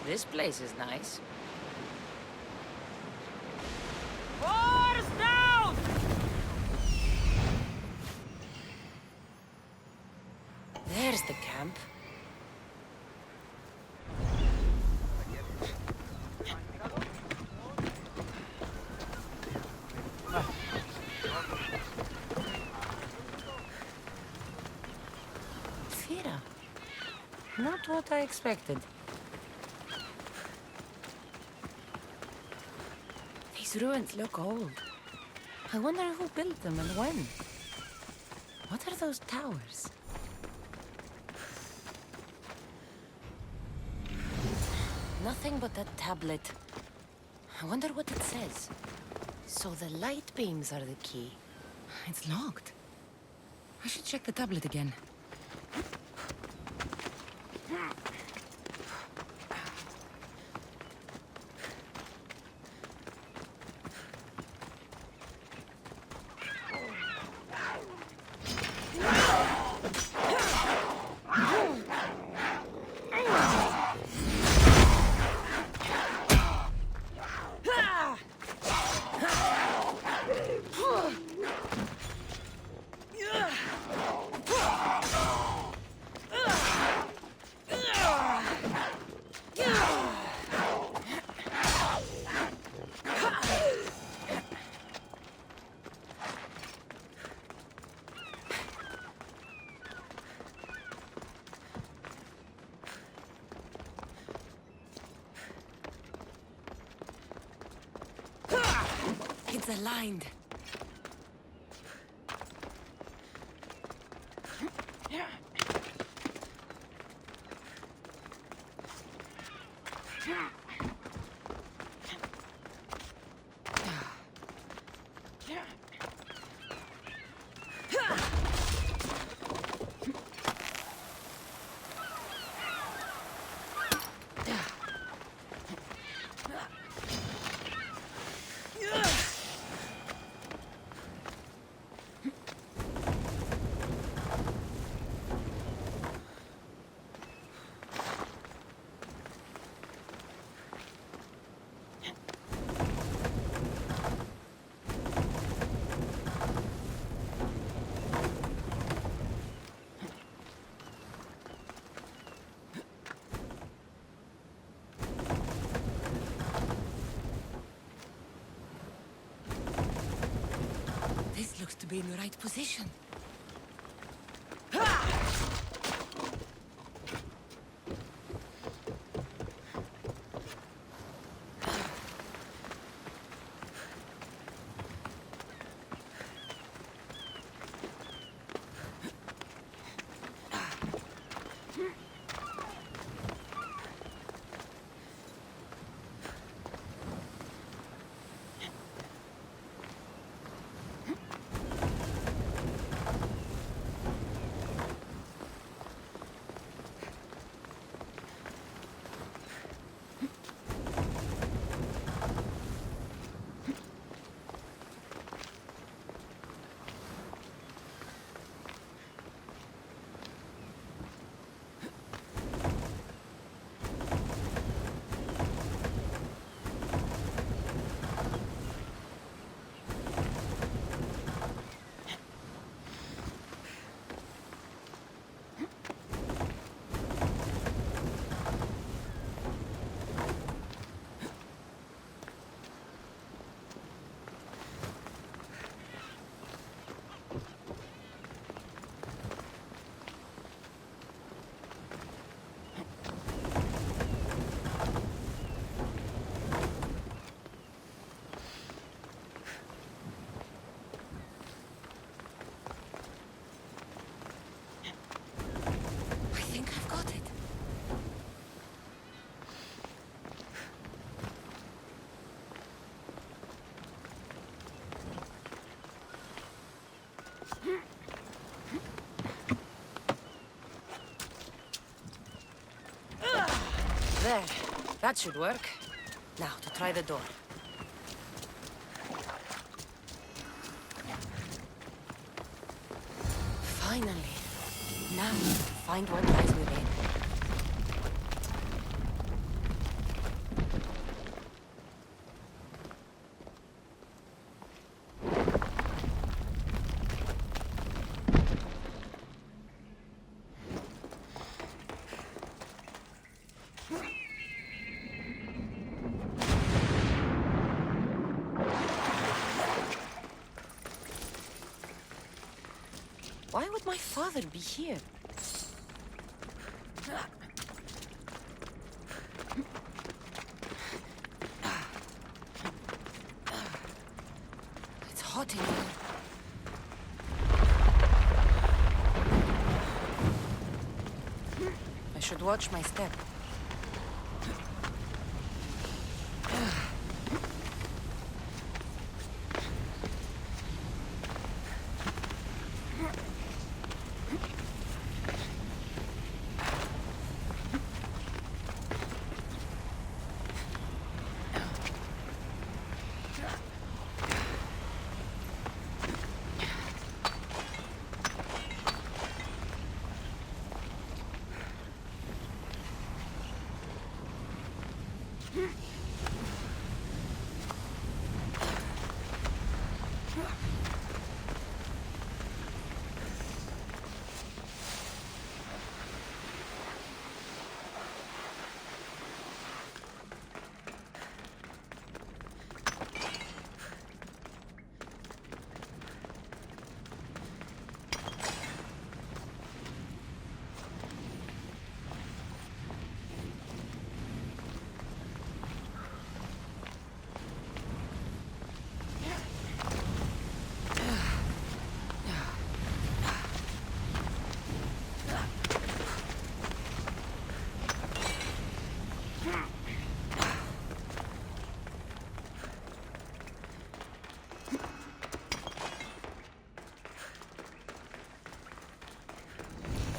This place is nice. Oars down! There's the camp. Thera. Not what I expected. These ruins look old. I wonder who built them and when. What are those towers? Nothing but that tablet. I wonder what it says. So the light beams are the key. It's locked. I should check the tablet again. It's aligned. This looks to be in the right position. There. That should work. Now, to try the door. Finally. Now, find what lies within. Why would my father be here? It's hot in here. I should watch my step.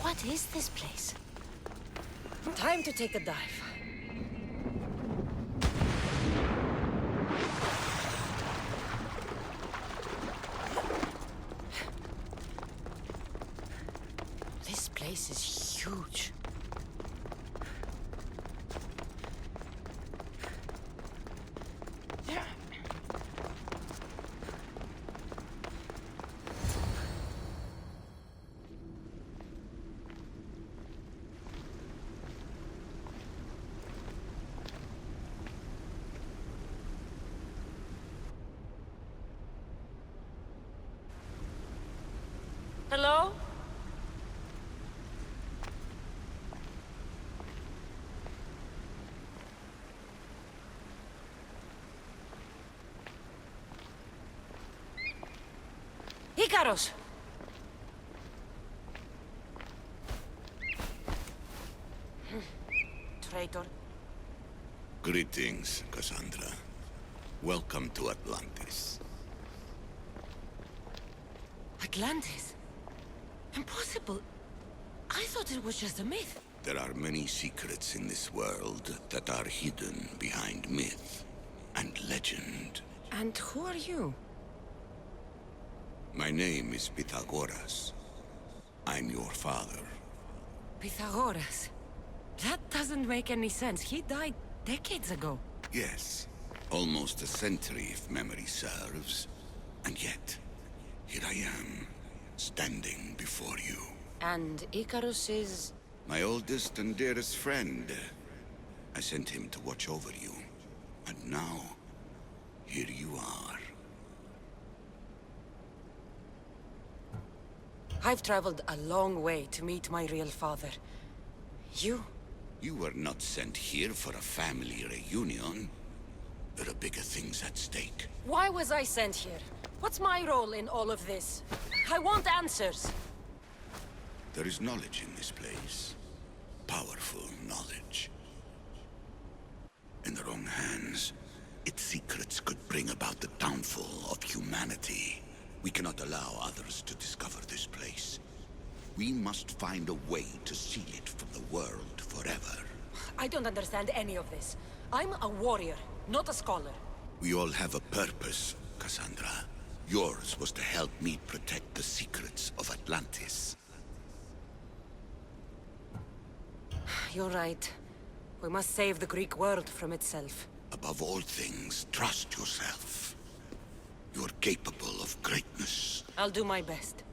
What is this place? Time to take a dive. This place is huge. Hello? Icarus! Traitor. Greetings, Cassandra. Welcome to Atlantis. Atlantis? Impossible. I thought it was just a myth. There are many secrets in this world that are hidden behind myth and legend. And who are you? My name is Pythagoras. I'm your father. Pythagoras? That doesn't make any sense. He died decades ago. Yes, almost a century if memory serves. And yet, here I am, standing before you. And Icarus is... My oldest and dearest friend. I sent him to watch over you. And now, here you are. I've traveled a long way to meet my real father. You? You were not sent here for a family reunion. There are bigger things at stake. Why was I sent here? What's my role in all of this? I want answers. There is knowledge in this place. Powerful knowledge. In the wrong hands, its secrets could bring about the downfall of humanity. We cannot allow others to discover this place. We must find a way to seal it from the world forever. I don't understand any of this. I'm a warrior, not a scholar. We all have a purpose, Cassandra. Yours was to help me protect the secrets of Atlantis. You're right. We must save the Greek world from itself. Above all things, trust yourself. You're capable of greatness. I'll do my best.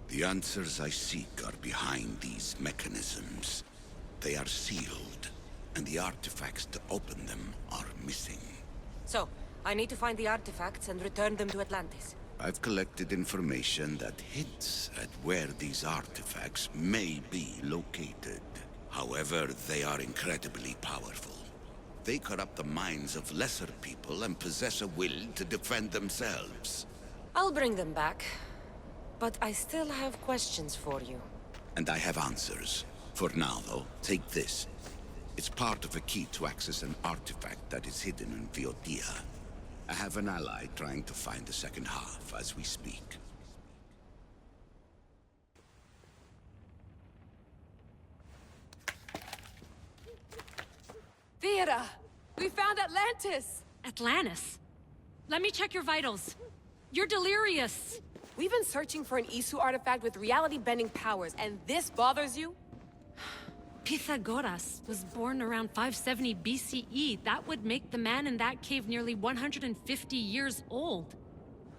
The answers I seek are behind these mechanisms. They are sealed, and the artifacts to open them are missing. So, I need to find the artifacts and return them to Atlantis. I've collected information that hints at where these artifacts may be located. However, they are incredibly powerful. They corrupt the minds of lesser people and possess a will to defend themselves. I'll bring them back. But I still have questions for you. And I have answers. For now, though, take this. It's part of a key to access an artifact that is hidden in Viotia. I have an ally trying to find the second half as we speak. Thera! We found Atlantis! Atlantis? Let me check your vitals. You're delirious. We've been searching for an Isu artifact with reality-bending powers, and this bothers you? Pythagoras was born around 570 BCE. That would make the man in that cave nearly 150 years old.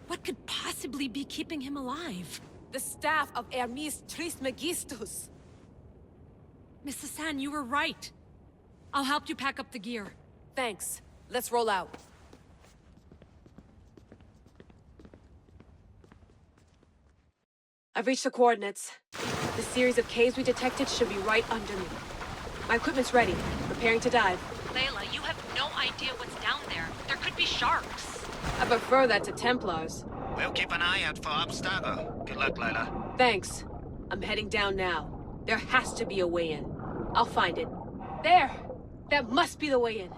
What could possibly be keeping him alive? The staff of Hermes Trismegistus! Mrs. San, you were right. I'll help you pack up the gear. Thanks. Let's roll out. I've reached the coordinates. The series of caves we detected should be right under me. My equipment's ready. Preparing to dive. Layla, you have no idea what's down there. There could be sharks. I prefer that to Templars. We'll keep an eye out for Abstergo. Good luck, Layla. Thanks. I'm heading down now. There has to be a way in. I'll find it. There! That must be the way in.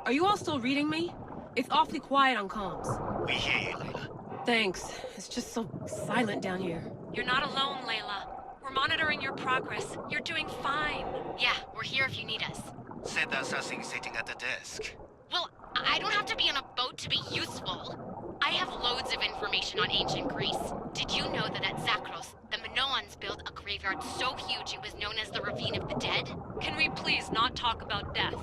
Are you all still reading me? It's awfully quiet on comms. We hear you, Layla. Thanks. It's just so silent down here. You're not alone, Layla. We're monitoring your progress. You're doing fine. Yeah, we're here if you need us. Said that's us sitting at the desk. Well, I don't have to be on a boat to be useful. I have loads of information on ancient Greece. Did you know that at Zakros, the Minoans built a graveyard so huge it was known as the Ravine of the Dead? Can we please not talk about death?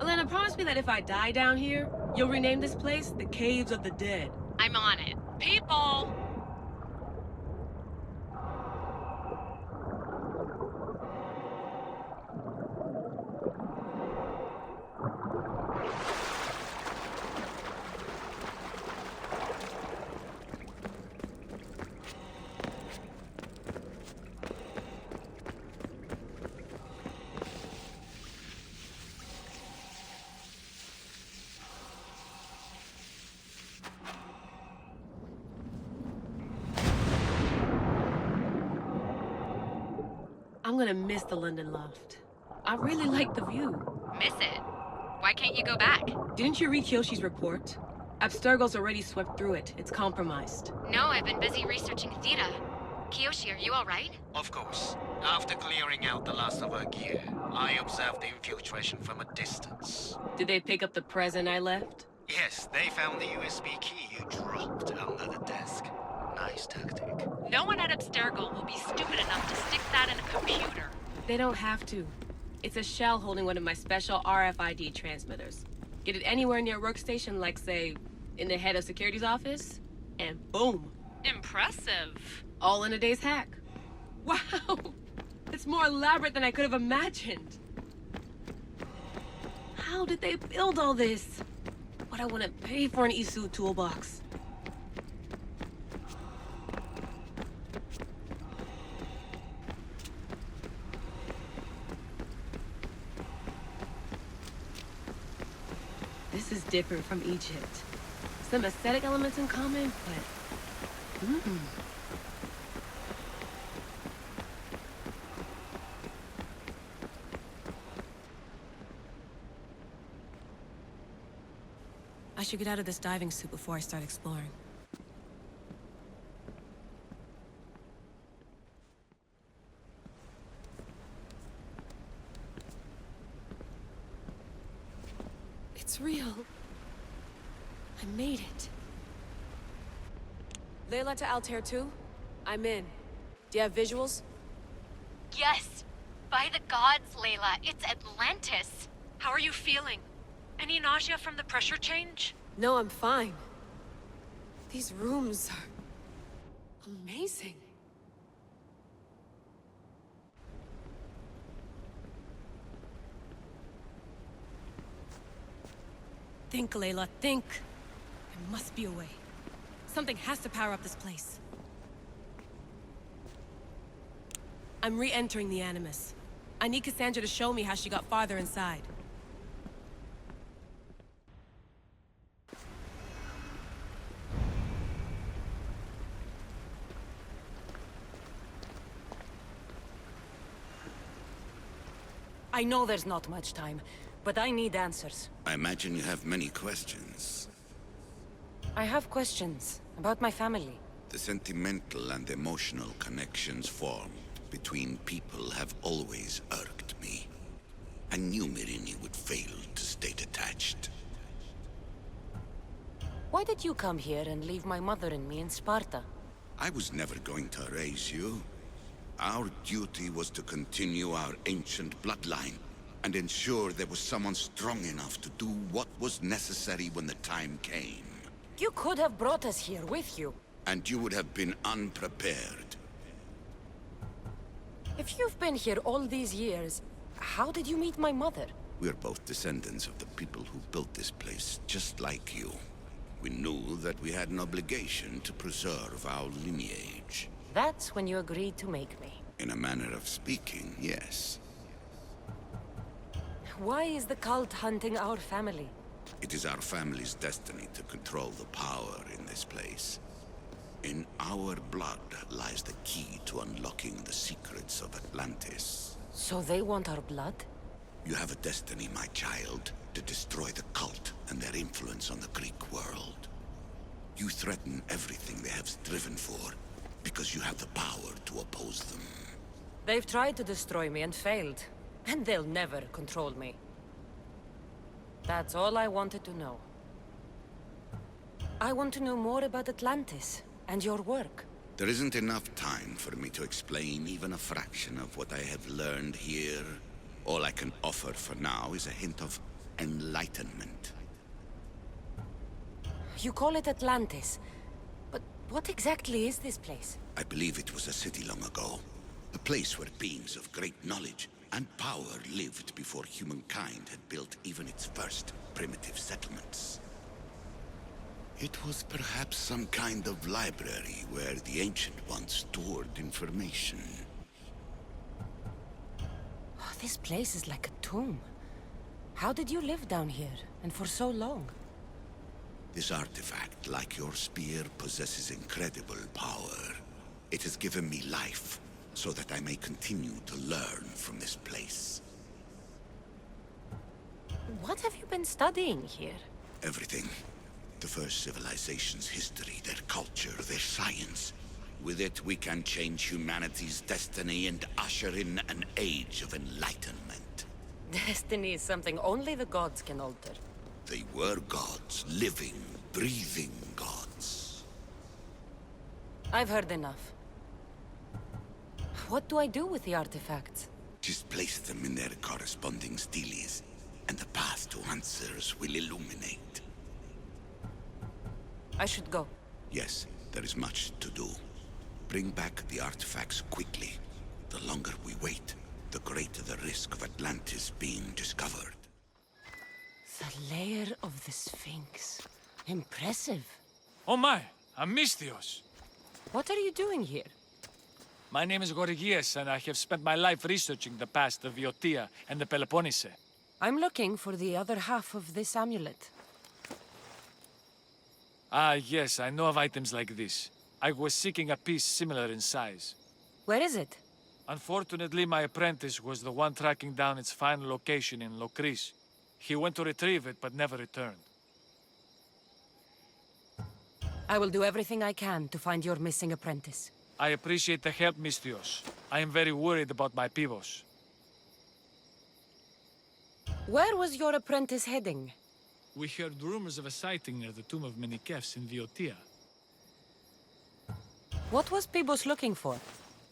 Elena, promise me that if I die down here, you'll rename this place the Caves of the Dead. I'm on it. People! I'm gonna miss the London loft. I really like the view. Miss it. Why can't you go back? Didn't you read Kyoshi's report? Abstergo's already swept through it. It's compromised. No, I've been busy researching Thera. Kiyoshi, are you alright? Of course. After clearing out the last of our gear, I observed the infiltration from a distance. Did they pick up the present I left? Yes, they found the USB key you dropped under the desk. Nice tactic. No one at Abstergo will be stupid enough to stick that in a computer. They don't have to. It's a shell holding one of my special RFID transmitters. Get it anywhere near a workstation, like, say, in the head of security's office, and boom. Impressive. All in a day's hack. Wow! It's more elaborate than I could have imagined. How did they build all this? What I want to pay for an Isu toolbox. This is different from Egypt. Some aesthetic elements in common, but... I should get out of this diving suit before I start exploring. It's real. I made it. Layla to Altair 2? I'm in. Do you have visuals? Yes! By the gods, Layla, it's Atlantis! How are you feeling? Any nausea from the pressure change? No, I'm fine. These rooms are... amazing. Think, Layla, think. There must be a way. Something has to power up this place. I'm re-entering the Animus. I need Cassandra to show me how she got farther inside. I know there's not much time, but I need answers. I imagine you have many questions. I have questions about my family. The sentimental and emotional connections formed between people have always irked me. I knew Myrrine would fail to stay detached. Why did you come here and leave my mother and me in Sparta? I was never going to raise you. Our duty was to continue our ancient bloodline and ensure there was someone strong enough to do what was necessary when the time came. You could have brought us here with you. And you would have been unprepared. If you've been here all these years, how did you meet my mother? We're both descendants of the people who built this place, just like you. We knew that we had an obligation to preserve our lineage. That's when you agreed to make me. In a manner of speaking, yes. Why is the cult hunting our family? It is our family's destiny to control the power in this place. In our blood lies the key to unlocking the secrets of Atlantis. So they want our blood? You have a destiny, my child, to destroy the cult and their influence on the Greek world. You threaten everything they have striven for, because you have the power to oppose them. They've tried to destroy me and failed, and they'll never control me. That's all I wanted to know. I want to know more about Atlantis and your work. There isn't enough time for me to explain even a fraction of what I have learned here. All I can offer for now is a hint of enlightenment. You call it Atlantis, but what exactly is this place? I believe it was a city long ago. A place where beings of great knowledge and power lived before humankind had built even its first primitive settlements. It was perhaps some kind of library where the Ancient Ones stored information. Oh, this place is like a tomb. How did you live down here, and for so long? This artifact, like your spear, possesses incredible power. It has given me life, so that I may continue to learn from this place. What have you been studying here? Everything. The first civilization's history, their culture, their science. With it, we can change humanity's destiny and usher in an age of enlightenment. Destiny is something only the gods can alter. They were gods, living, breathing gods. I've heard enough. What do I do with the artifacts? Just place them in their corresponding steles, and the path to answers will illuminate. I should go. Yes, there is much to do. Bring back the artifacts quickly. The longer we wait, the greater the risk of Atlantis being discovered. The lair of the Sphinx. Impressive. Oh my, Amistios! What are you doing here? My name is Gorgias, and I have spent my life researching the past of Viotia and the Peloponnese. I'm looking for the other half of this amulet. Ah, yes, I know of items like this. I was seeking a piece similar in size. Where is it? Unfortunately, my apprentice was the one tracking down its final location in Locris. He went to retrieve it, but never returned. I will do everything I can to find your missing apprentice. I appreciate the help, Mistios. I am very worried about my pivos. Where was your apprentice heading? We heard rumors of a sighting near the tomb of Menikefs in Viotia. What was Pibos looking for?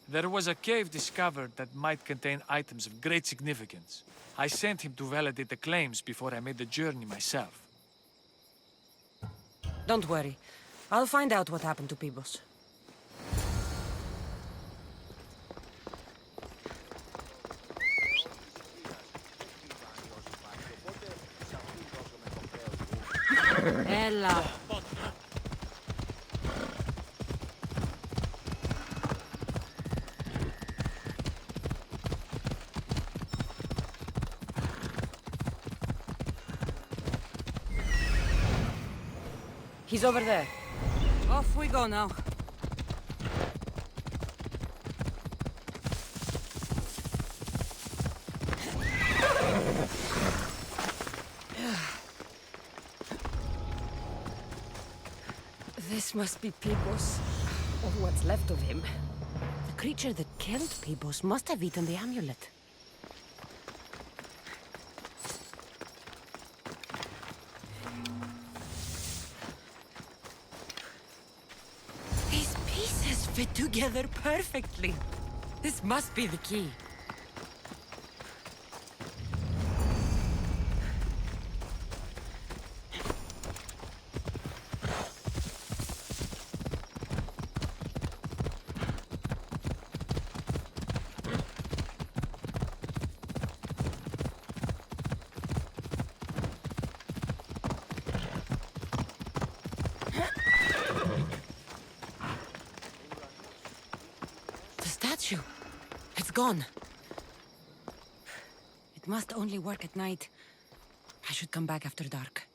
There was a cave discovered that might contain items of great significance. I sent him to validate the claims before I made the journey myself. Don't worry. I'll find out what happened to Pibos. Layla. He's over there. Off we go now. This must be Pibos, or what's left of him. The creature that killed Pibos must have eaten the amulet. These pieces fit together perfectly. This must be the key. It's gone. It must only work at night. I should come back after dark.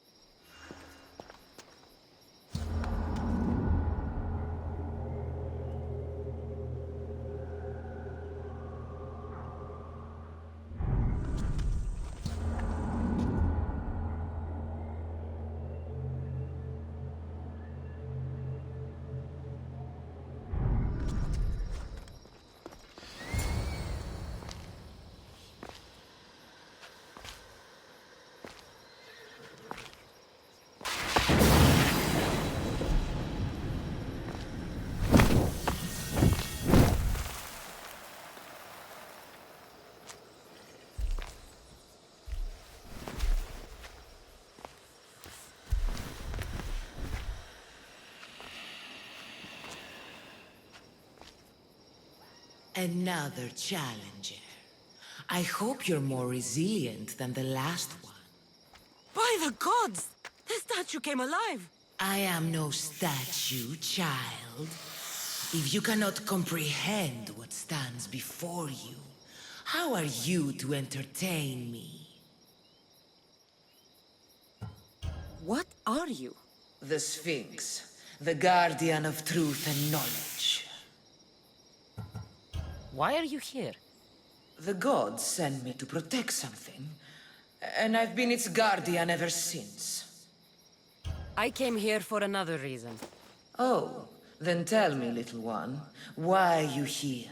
Another challenger. I hope you're more resilient than the last one. By the gods! The statue came alive! I am no statue, child. If you cannot comprehend what stands before you, how are you to entertain me? What are you? The Sphinx, the guardian of truth and knowledge. Why are you here? The gods sent me to protect something, and I've been its guardian ever since. I came here for another reason. Oh, then tell me, little one, why are you here?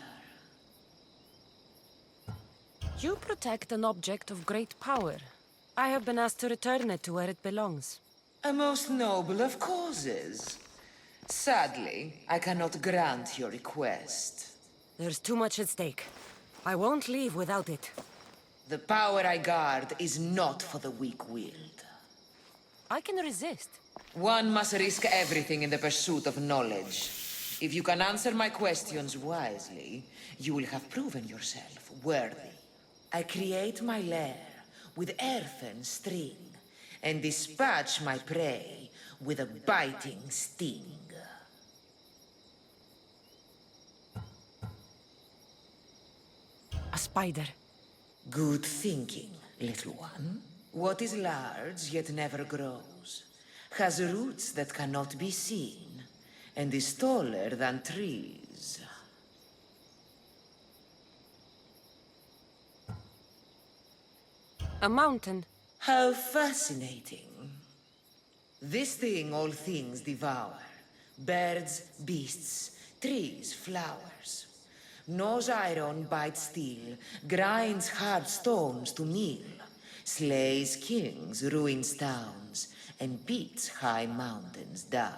You protect an object of great power. I have been asked to return it to where it belongs. A most noble of causes. Sadly, I cannot grant your request. There's too much at stake. I won't leave without it. The power I guard is not for the weak-willed. I can resist. One must risk everything in the pursuit of knowledge. If you can answer my questions wisely, you will have proven yourself worthy. I create my lair with earthen string, and dispatch my prey with a biting sting. A spider. Good thinking, little one. What is large yet never grows, has roots that cannot be seen, and is taller than trees. A mountain. How fascinating. This thing all things devour. Birds, beasts, trees, flowers. Gnaws iron, bites steel, grinds hard stones to meal, slays kings, ruins towns, and beats high mountains down.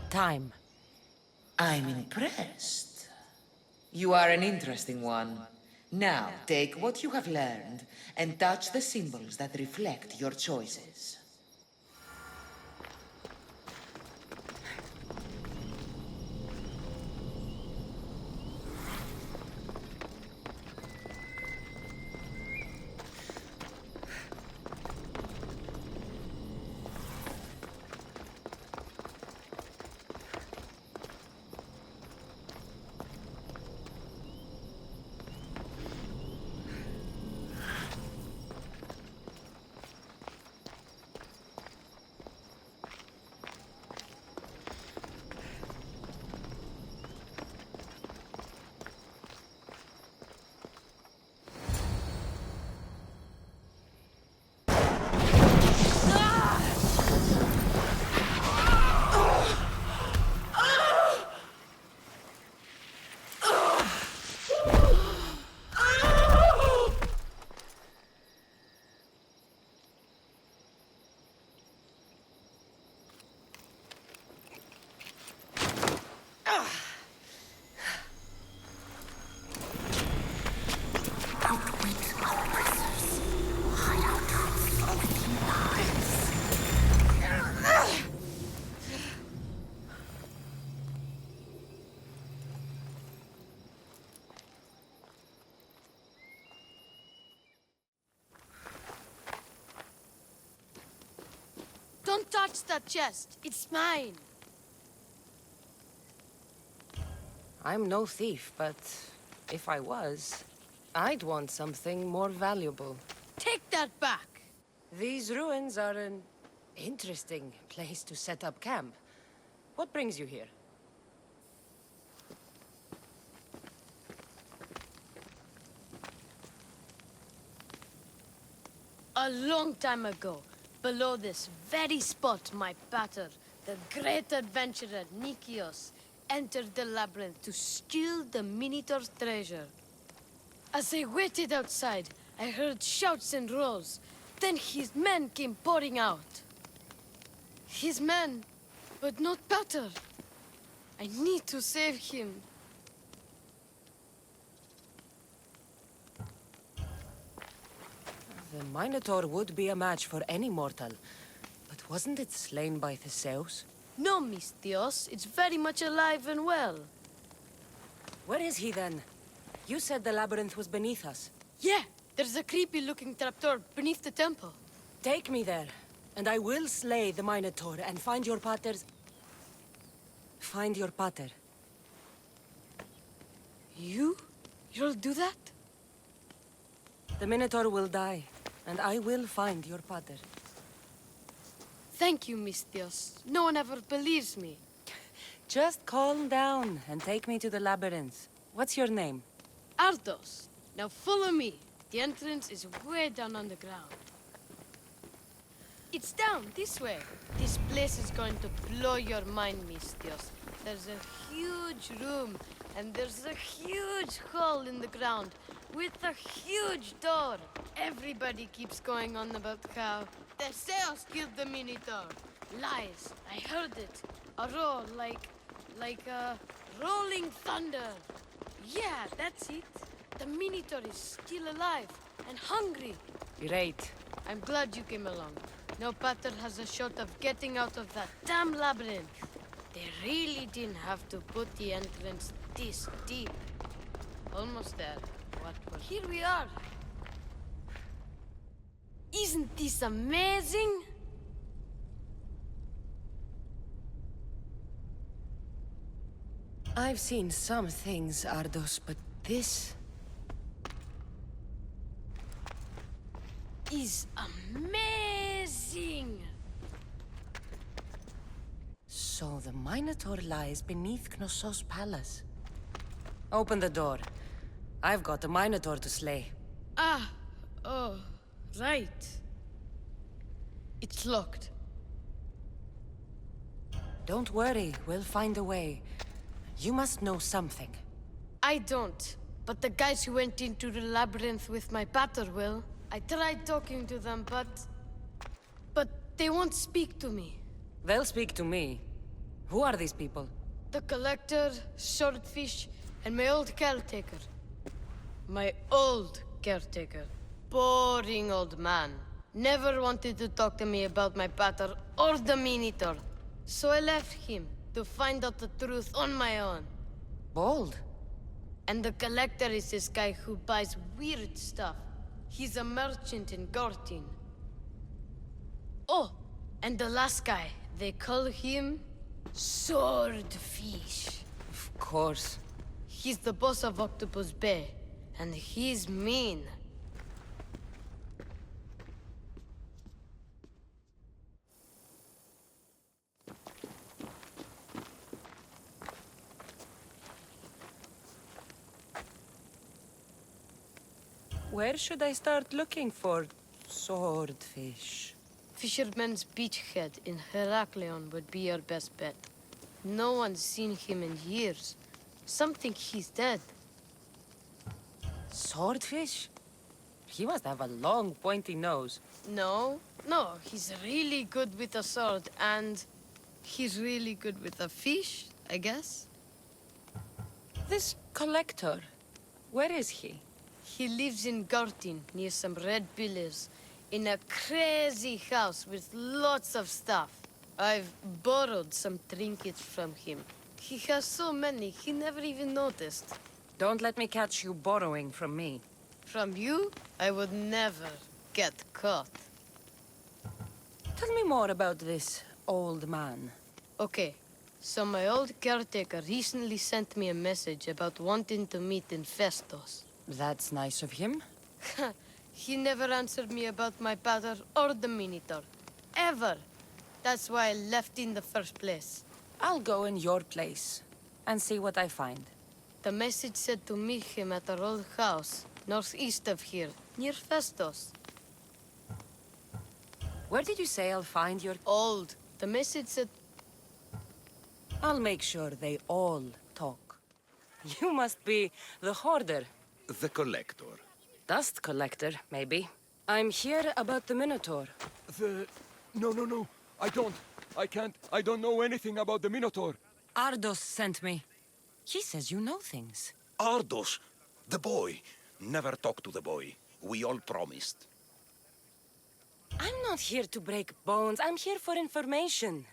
Time. I'm impressed. You are an interesting one. Now, take what you have learned and touch the symbols that reflect your choices. touch that chest. It's mine. I'm no thief, but if I was, I'd want something more valuable. Take that back. These ruins are an interesting place to set up camp. What brings you here? A long time ago, below this very spot, my pater, the great adventurer Nikios, entered the labyrinth to steal the Minotaur's treasure. As I waited outside, I heard shouts and roars. Then his men came pouring out. His men, but not pater. I need to save him. The Minotaur would be a match for any mortal. But wasn't it slain by Theseus? No, Misthios. It's very much alive and well. Where is he then? You said the labyrinth was beneath us. Yeah, there's a creepy-looking trapdoor beneath the temple. Take me there, and I will slay the Minotaur and find your pater's... Find your pater. You'll do that? The Minotaur will die, and I will find your pater. Thank you, Misthios. No one ever believes me. Just calm down and take me to the labyrinth. What's your name? Ardos. Now follow me. The entrance is way down on the ground. It's down this way. This place is going to blow your mind, Misthios. There's a huge room, and there's a huge hole in the ground with a huge door. Everybody keeps going on about how Theseus killed the Minotaur. Lies. I heard it. A roar like a rolling thunder. Yeah, that's it. The Minotaur is still alive and hungry. Great. I'm glad you came along. No pater has a shot of getting out of that damn labyrinth. They really didn't have to put the entrance this deep. Almost there. Here we are. Isn't this amazing? I've seen some things, Ardos, but this... is amazing! So the Minotaur lies beneath Knossos' palace. Open the door. I've got a Minotaur to slay. Oh, right. It's locked. Don't worry, we'll find a way. You must know something. I don't, but the guys who went into the labyrinth with my pater will. I tried talking to them, but they won't speak to me. They'll speak to me. Who are these people? The Collector, Swordfish, and my old caretaker. My old caretaker. Boring old man. Never wanted to talk to me about my pater or the Minotaur. So I left him to find out the truth on my own. Bold. And the Collector is this guy who buys weird stuff. He's a merchant in Gortin. Oh, and the last guy, they call him Swordfish. Of course. He's the boss of Octopus Bay, and he's mean. Where should I start looking for Swordfish? Fisherman's Beachhead in Heraklion would be your best bet. No one's seen him in years. Some think he's dead. Swordfish? He must have a long, pointy nose. No, he's really good with a sword, and he's really good with a fish, I guess. This Collector, where is he? He lives in Gortin, near some red pillars, in a crazy house with lots of stuff. I've borrowed some trinkets from him. He has so many, he never even noticed. Don't let me catch you borrowing from me. From you, I would never get caught. Tell me more about this old man. Okay, so my old caretaker recently sent me a message about wanting to meet in Festos. That's nice of him. He never answered me about my pater or the Minotaur. Ever. That's why I left in the first place. I'll go in your place and see what I find. The message said to meet him at our old house, northeast of here, near Festos. Where did you say I'll find your... Old. The message said... I'll make sure they all talk. You must be the hoarder. The collector. Dust collector, maybe. I'm here about the Minotaur. No. I can't. I don't know anything about the Minotaur. Ardos sent me. He says you know things. Ardos, the boy. Never talk to the boy. We all promised. I'm not here to break bones. I'm here for information.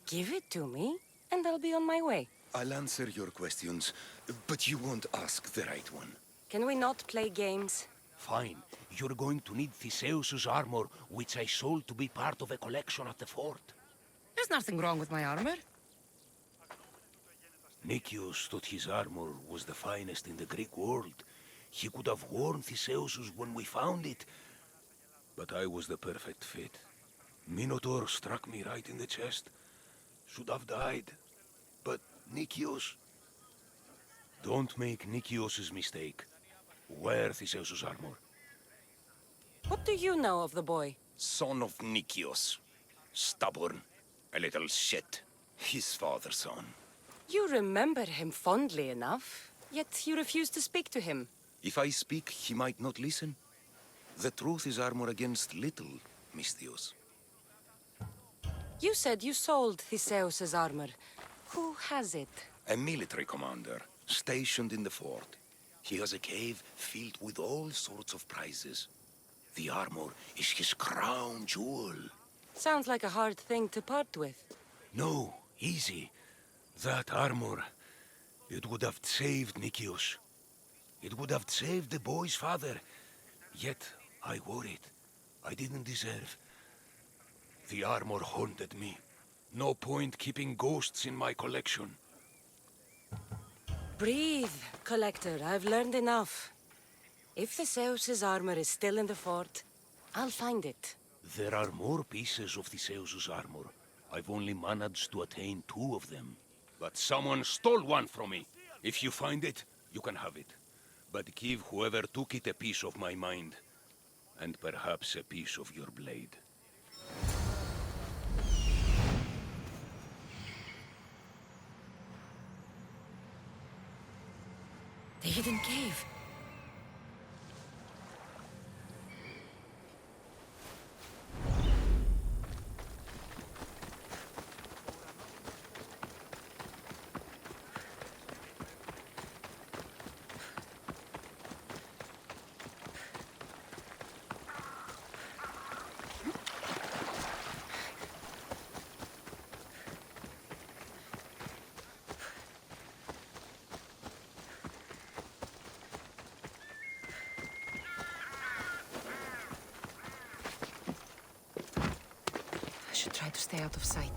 Give it to me, and I'll be on my way. I'll answer your questions, but you won't ask the right one. Can we not play games? Fine. You're going to need Theseus's armor, which I sold to be part of a collection at the fort. There's nothing wrong with my armor. Nicias thought his armor was the finest in the Greek world. He could have worn Theseus's when we found it. But I was the perfect fit. Minotaur struck me right in the chest. Should have died. But Nicias... Don't make Nicias's mistake. Wear Theseus's armor. What do you know of the boy? Son of Nicias. Stubborn. A little shit. His father's son. You remember him fondly enough, yet you refuse to speak to him. If I speak, he might not listen. The truth is armor against little, Misthios. You said you sold Theseus's armor. Who has it? A military commander, stationed in the fort. He has a cave filled with all sorts of prizes. The armor is his crown jewel. Sounds like a hard thing to part with. No, easy. That armor, it would have saved Nicias. It would have saved the boy's father. Yet, I wore it. I didn't deserve. The armor haunted me. No point keeping ghosts in my collection. Breathe, Collector. I've learned enough. If Theseus's armor is still in the fort, I'll find it. There are more pieces of Theseus's armor. I've only managed to attain 2 of them. But someone stole one from me. If you find it, you can have it. But give whoever took it a piece of my mind. And perhaps a piece of your blade. The hidden cave. I should try to stay out of sight.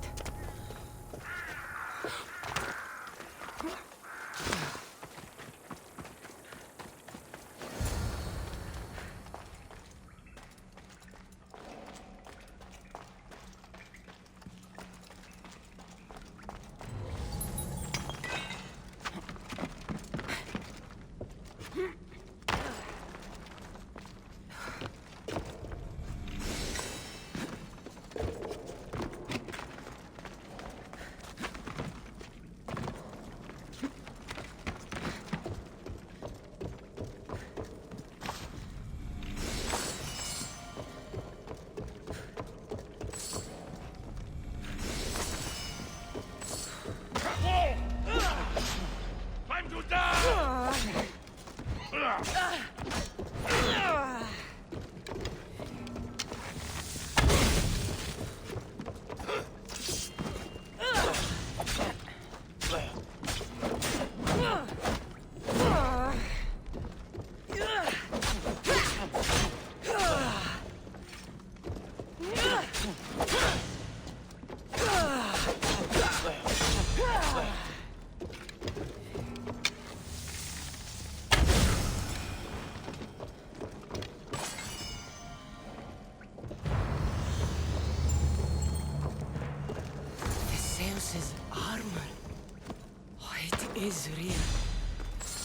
is real.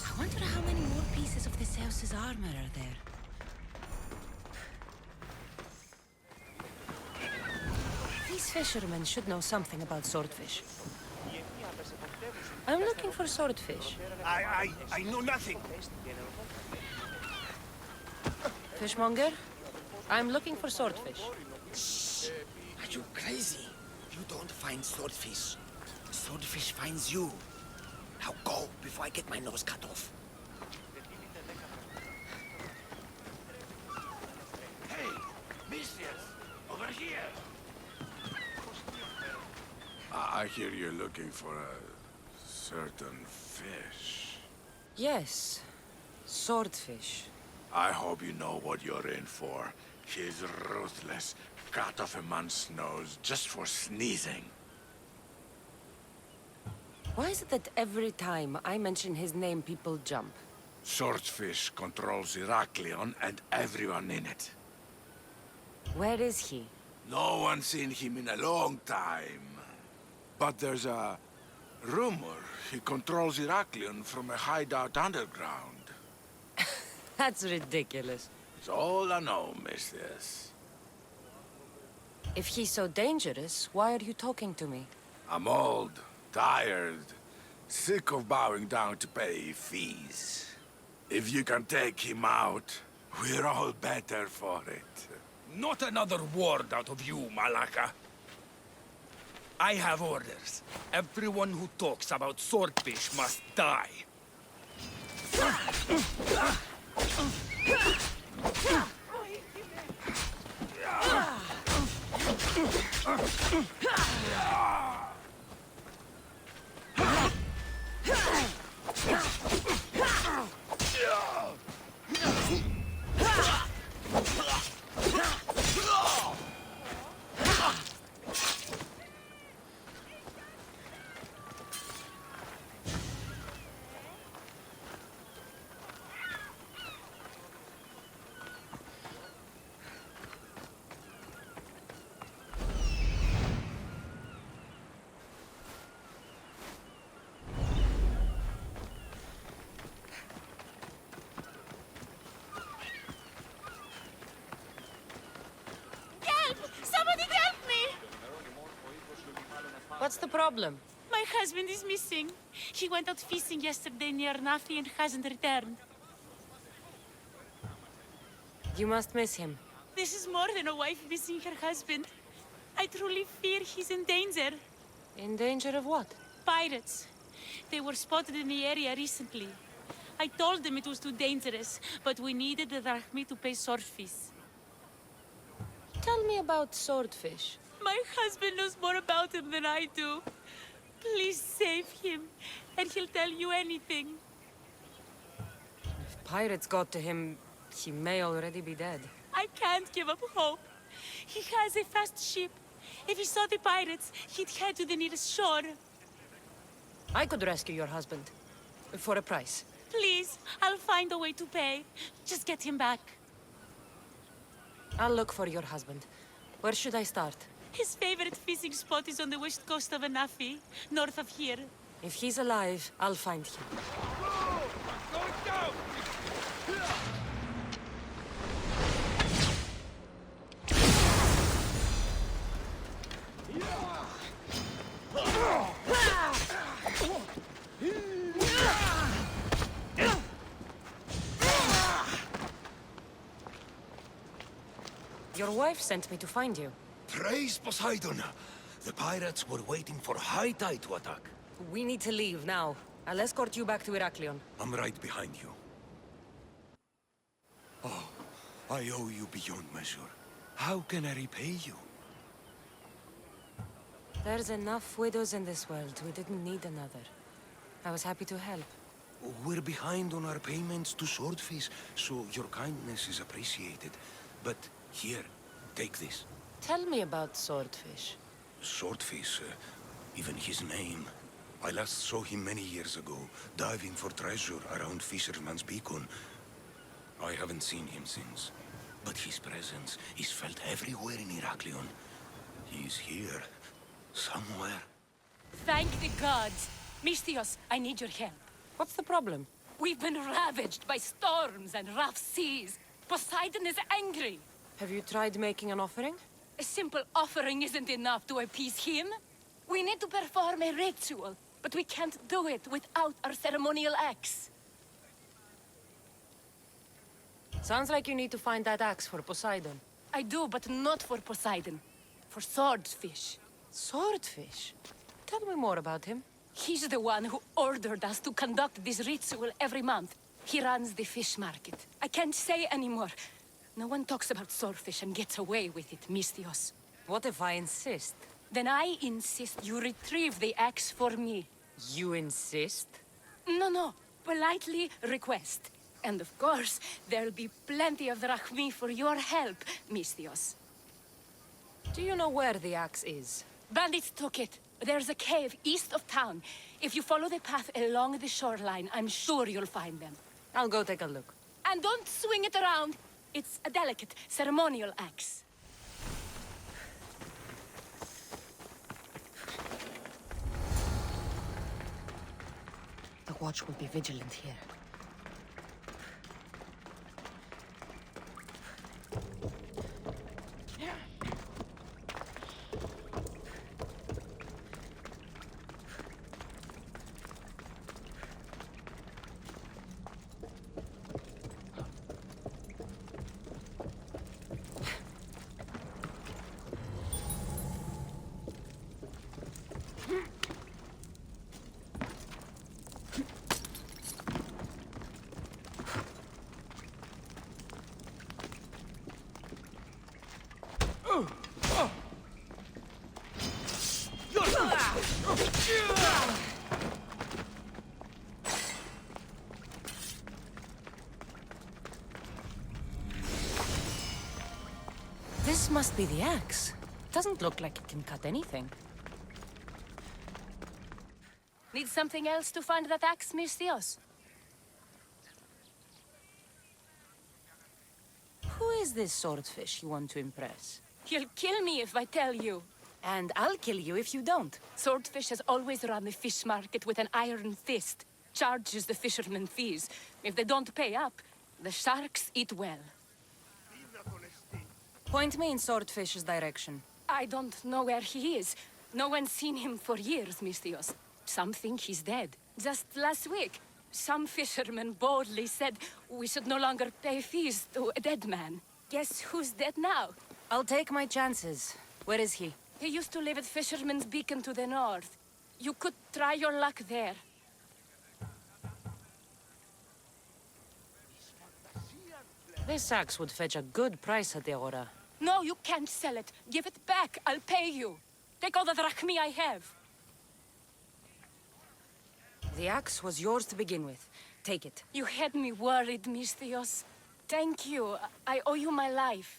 I wonder how many more pieces of this house's armor are there. These fishermen should know something about swordfish. I'm looking for swordfish. I know nothing. Fishmonger? I'm looking for swordfish. Are you crazy? You don't find swordfish. Swordfish finds you. Now go before I get my nose cut off. Hey, mistress, over here. I hear you're looking for a certain fish. Yes. Swordfish. I hope you know what you're in for. He's ruthless. Cut off a man's nose just for sneezing. Why is it that every time I mention his name, people jump? Swordfish controls Heraklion and everyone in it. Where is he? No one's seen him in a long time. But there's a rumor he controls Heraklion from a hideout underground. That's ridiculous. It's all I know, mistress. If he's so dangerous, why are you talking to me? I'm old, tired, sick of bowing down to pay fees. If you can take him out, we're all better for it. Not another word out of you, Malaka. I have orders. Everyone who talks about swordfish must die. What's the problem? My husband is missing. He went out fishing yesterday near Nafi and hasn't returned. You must miss him. This is more than a wife missing her husband. I truly fear he's in danger. In danger of what? Pirates. They were spotted in the area recently. I told them it was too dangerous, but we needed the drachmi to pay swordfish. Tell me about swordfish. My husband knows more about him than I do. Please save him, and he'll tell you anything. If pirates got to him, he may already be dead. I can't give up hope. He has a fast ship. If he saw the pirates, he'd head to the nearest shore. I could rescue your husband. For a price. Please, I'll find a way to pay. Just get him back. I'll look for your husband. Where should I start? His favorite fishing spot is on the west coast of Anafi, north of here. If he's alive, I'll find him. Your wife sent me to find you. Praise Poseidon! The pirates were waiting for high tide to attack. We need to leave now. I'll escort you back to Heraklion. I'm right behind you. Oh, I owe you beyond measure. How can I repay you? There's enough widows in this world. We didn't need another. I was happy to help. We're behind on our payments to Swordfish, so your kindness is appreciated. But here, take this. Tell me about Swordfish. Swordfish, even his name. I last saw him many years ago, diving for treasure around Fisherman's Beacon. I haven't seen him since. But his presence is felt everywhere in Heraklion. He's here, somewhere. Thank the gods. Misthios, I need your help. What's the problem? We've been ravaged by storms and rough seas. Poseidon is angry. Have you tried making an offering? A simple offering isn't enough to appease him. We need to perform a ritual, but we can't do it without our ceremonial axe. Sounds like you need to find that axe for Poseidon. I do, but not for Poseidon. For Swordfish. Swordfish? Tell me more about him. He's the one who ordered us to conduct this ritual every month. He runs the fish market. I can't say anymore. No one talks about Swordfish and gets away with it, Misthios. What if I insist? Then I insist you retrieve the axe for me. You insist? No. Politely request. And of course, there'll be plenty of drachmi for your help, Misthios. Do you know where the axe is? Bandits took it. There's a cave east of town. If you follow the path along the shoreline, I'm sure you'll find them. I'll go take a look. And don't swing it around. It's a delicate, ceremonial axe. The watch will be vigilant here. This must be the axe. Doesn't look like it can cut anything. Need something else to find that axe, Misthios? Who is this swordfish you want to impress? He'll kill me if I tell you. And I'll kill you if you don't. Swordfish has always run the fish market with an iron fist. Charges the fishermen fees. If they don't pay up, the sharks eat well. Point me in Swordfish's direction. I don't know where he is. No one's seen him for years, Misthios. Some think he's dead. Just last week, some fishermen boldly said we should no longer pay fees to a dead man. Guess who's dead now? I'll take my chances. Where is he? He used to live at Fisherman's Beacon to the north. You could try your luck there. This axe would fetch a good price at the Thera. No, you can't sell it. Give it back. I'll pay you. Take all the drachmi I have. The axe was yours to begin with. Take it. You had me worried, Misthios. Thank you. I owe you my life.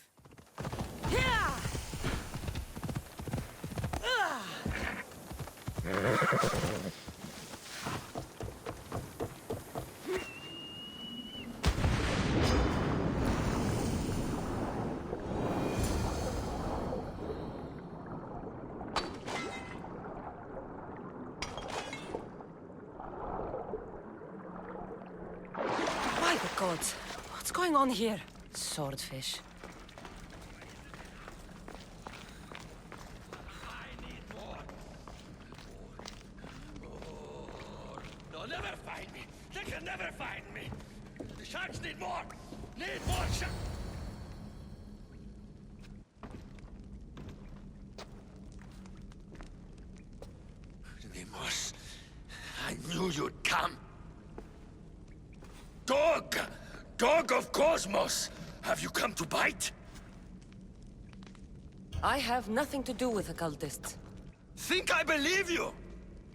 By the gods, what's going on here? Swordfish. They'll never find me. They can never find me. The sharks need more. Need more sharks. Deimos, I knew you'd come. Dog! Dog of Cosmos! Have you come to bite? I have nothing to do with occultists. Think I believe you?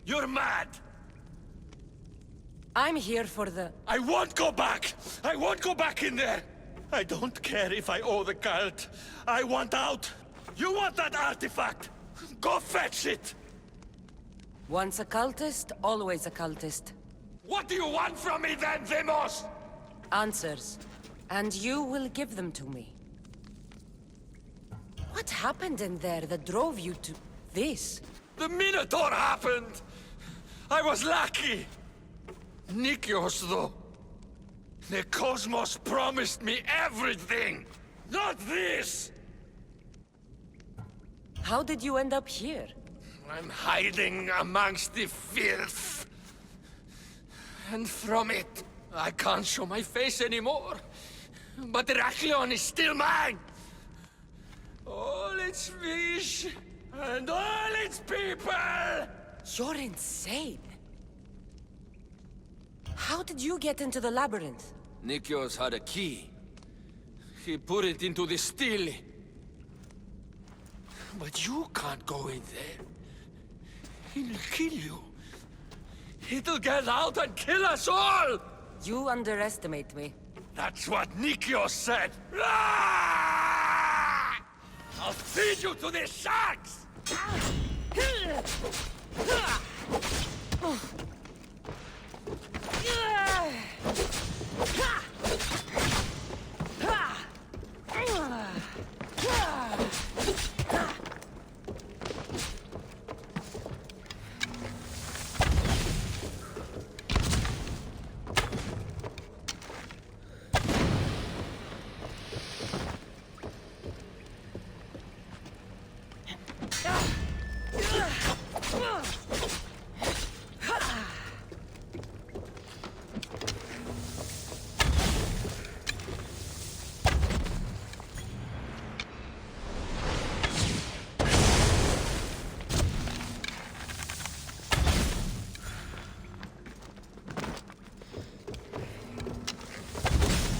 You're mad! I'm here for the... I won't go back! I won't go back in there! I don't care if I owe the cult. I want out! You want that artifact? Go fetch it! Once a cultist, always a cultist. What do you want from me then, Deimos? Answers. And you will give them to me. What happened in there that drove you to this? The Minotaur happened! I was lucky! Nikios, though. The cosmos promised me everything! Not this! How did you end up here? I'm hiding amongst the filth. And from it, I can't show my face anymore. But Heraklion is still mine! All its fish, and all its people! You're insane. How did you get into the labyrinth? Nikios had a key. He put it into the stele. But you can't go in there. He'll kill you. It'll get out and kill us all! You underestimate me. That's what Nikios said! Ah! I'll feed you to the sharks!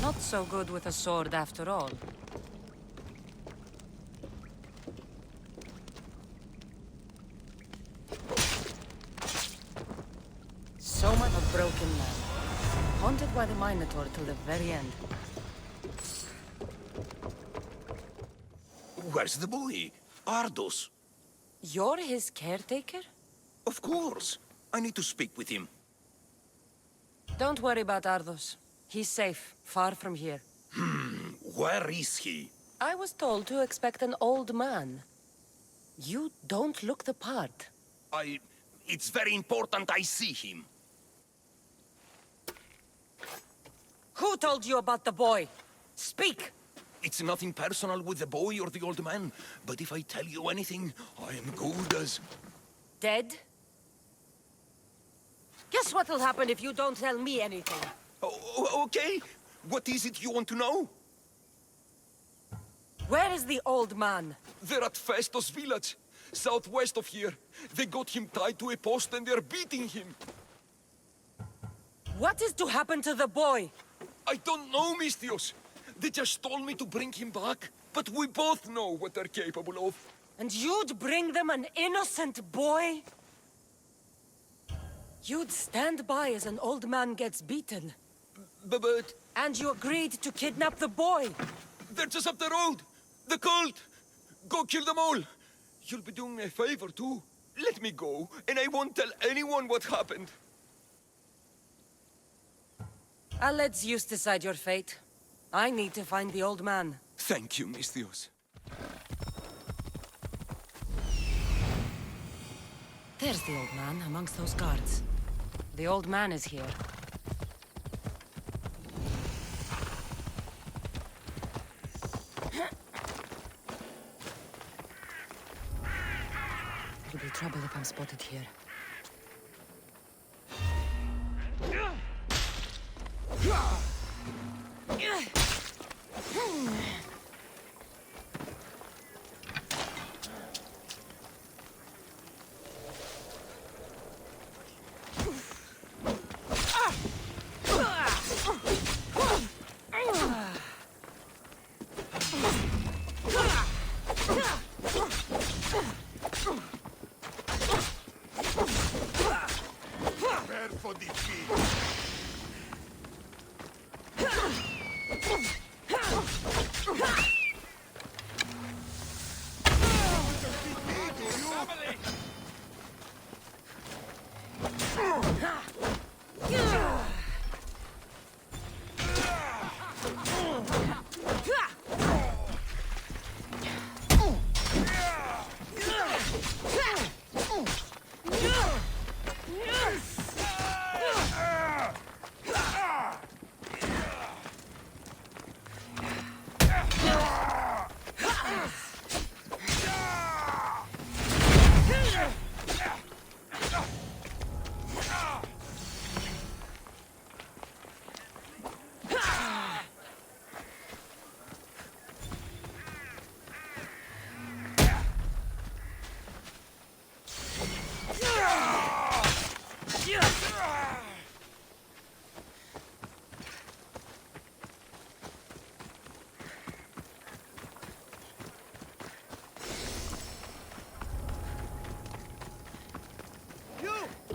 Not so good with a sword after all. So much a broken man. Haunted by the Minotaur till the very end. Where's the boy? Ardos. You're his caretaker? Of course. I need to speak with him. Don't worry about Ardos. He's safe, far from here. Where is he? I was told to expect an old man. You don't look the part. It's very important I see him. Who told you about the boy? Speak! It's nothing personal with the boy or the old man, but if I tell you anything, I am good as... Dead? Guess what'll happen if you don't tell me anything? Okay. What is it you want to know? Where is the old man? They're at Festos village, southwest of here. They got him tied to a post and they're beating him. What is to happen to the boy? I don't know, Mistios. They just told me to bring him back, but we both know what they're capable of. And you'd bring them an innocent boy? You'd stand by as an old man gets beaten. But... And you agreed to kidnap the boy. They're just up the road. The cult. Go kill them all. You'll be doing me a favor, too. Let me go, and I won't tell anyone what happened. I'll let Zeus decide your fate. I need to find the old man. Thank you, Mistios. There's the old man amongst those guards. The old man is here. It'll be trouble if I'm spotted here.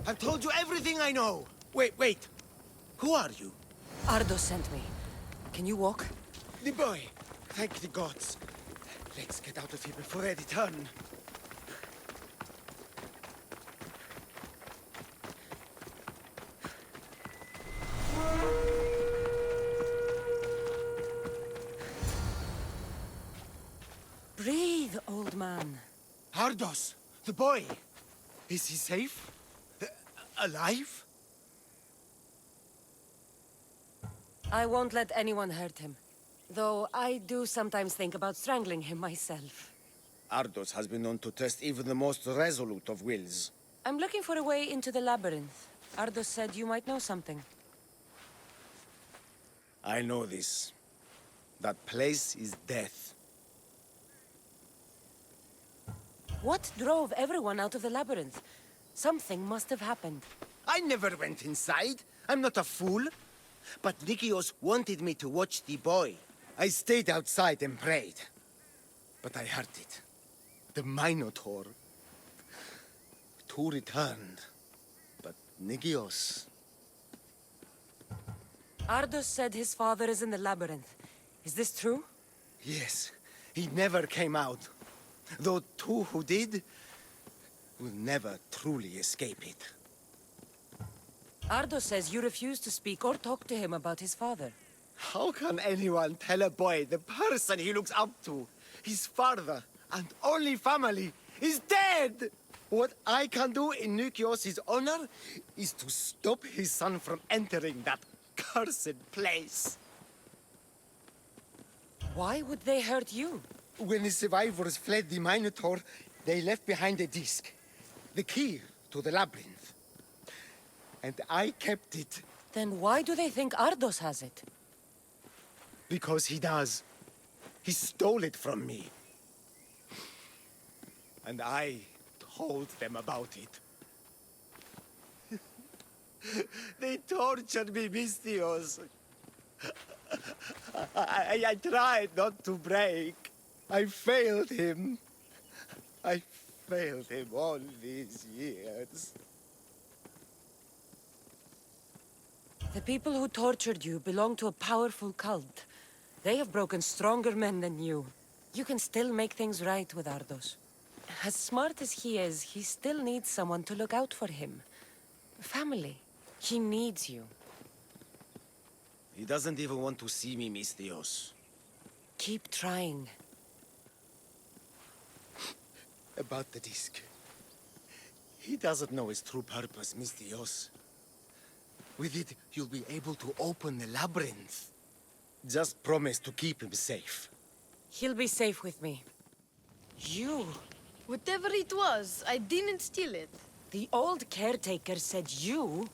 I've told you everything I know! Wait. Who are you? Ardos sent me. Can you walk? The boy. Thank the gods. Let's get out of here before I return. Breathe, old man. Ardos, the boy. Is he safe? Alive? I won't let anyone hurt him. Though I do sometimes think about strangling him myself. Ardos has been known to test even the most resolute of wills. I'm looking for a way into the labyrinth. Ardos said you might know something. I know this. That place is death. What drove everyone out of the labyrinth? Something must have happened. I never went inside. I'm not a fool. But Nikios wanted me to watch the boy. I stayed outside and prayed. But I heard it. The Minotaur. Two returned. But Nikios... Ardos said his father is in the labyrinth. Is this true? Yes. He never came out. Though two who did... will never truly escape it. Ardos says you refuse to speak or talk to him about his father. How can anyone tell a boy the person he looks up to, his father and only family, is dead? What I can do in Nikios' honor is to stop his son from entering that cursed place. Why would they hurt you? When the survivors fled the Minotaur, they left behind a disc. The key to the labyrinth. And I kept it. Then why do they think Ardos has it? Because he does. He stole it from me. And I told them about it. They tortured me, Mystios. I tried not to break. I failed him. I failed him all these years. The people who tortured you belong to a powerful cult. They have broken stronger men than you. You can still make things right with Ardos. As smart as he is, he still needs someone to look out for him. Family. He needs you. He doesn't even want to see me, Mystios. Keep trying. About the disc. He doesn't know its true purpose, Mystios. With it, you'll be able to open the labyrinth. Just promise to keep him safe. He'll be safe with me. You... Whatever it was, I didn't steal it. The old caretaker said you...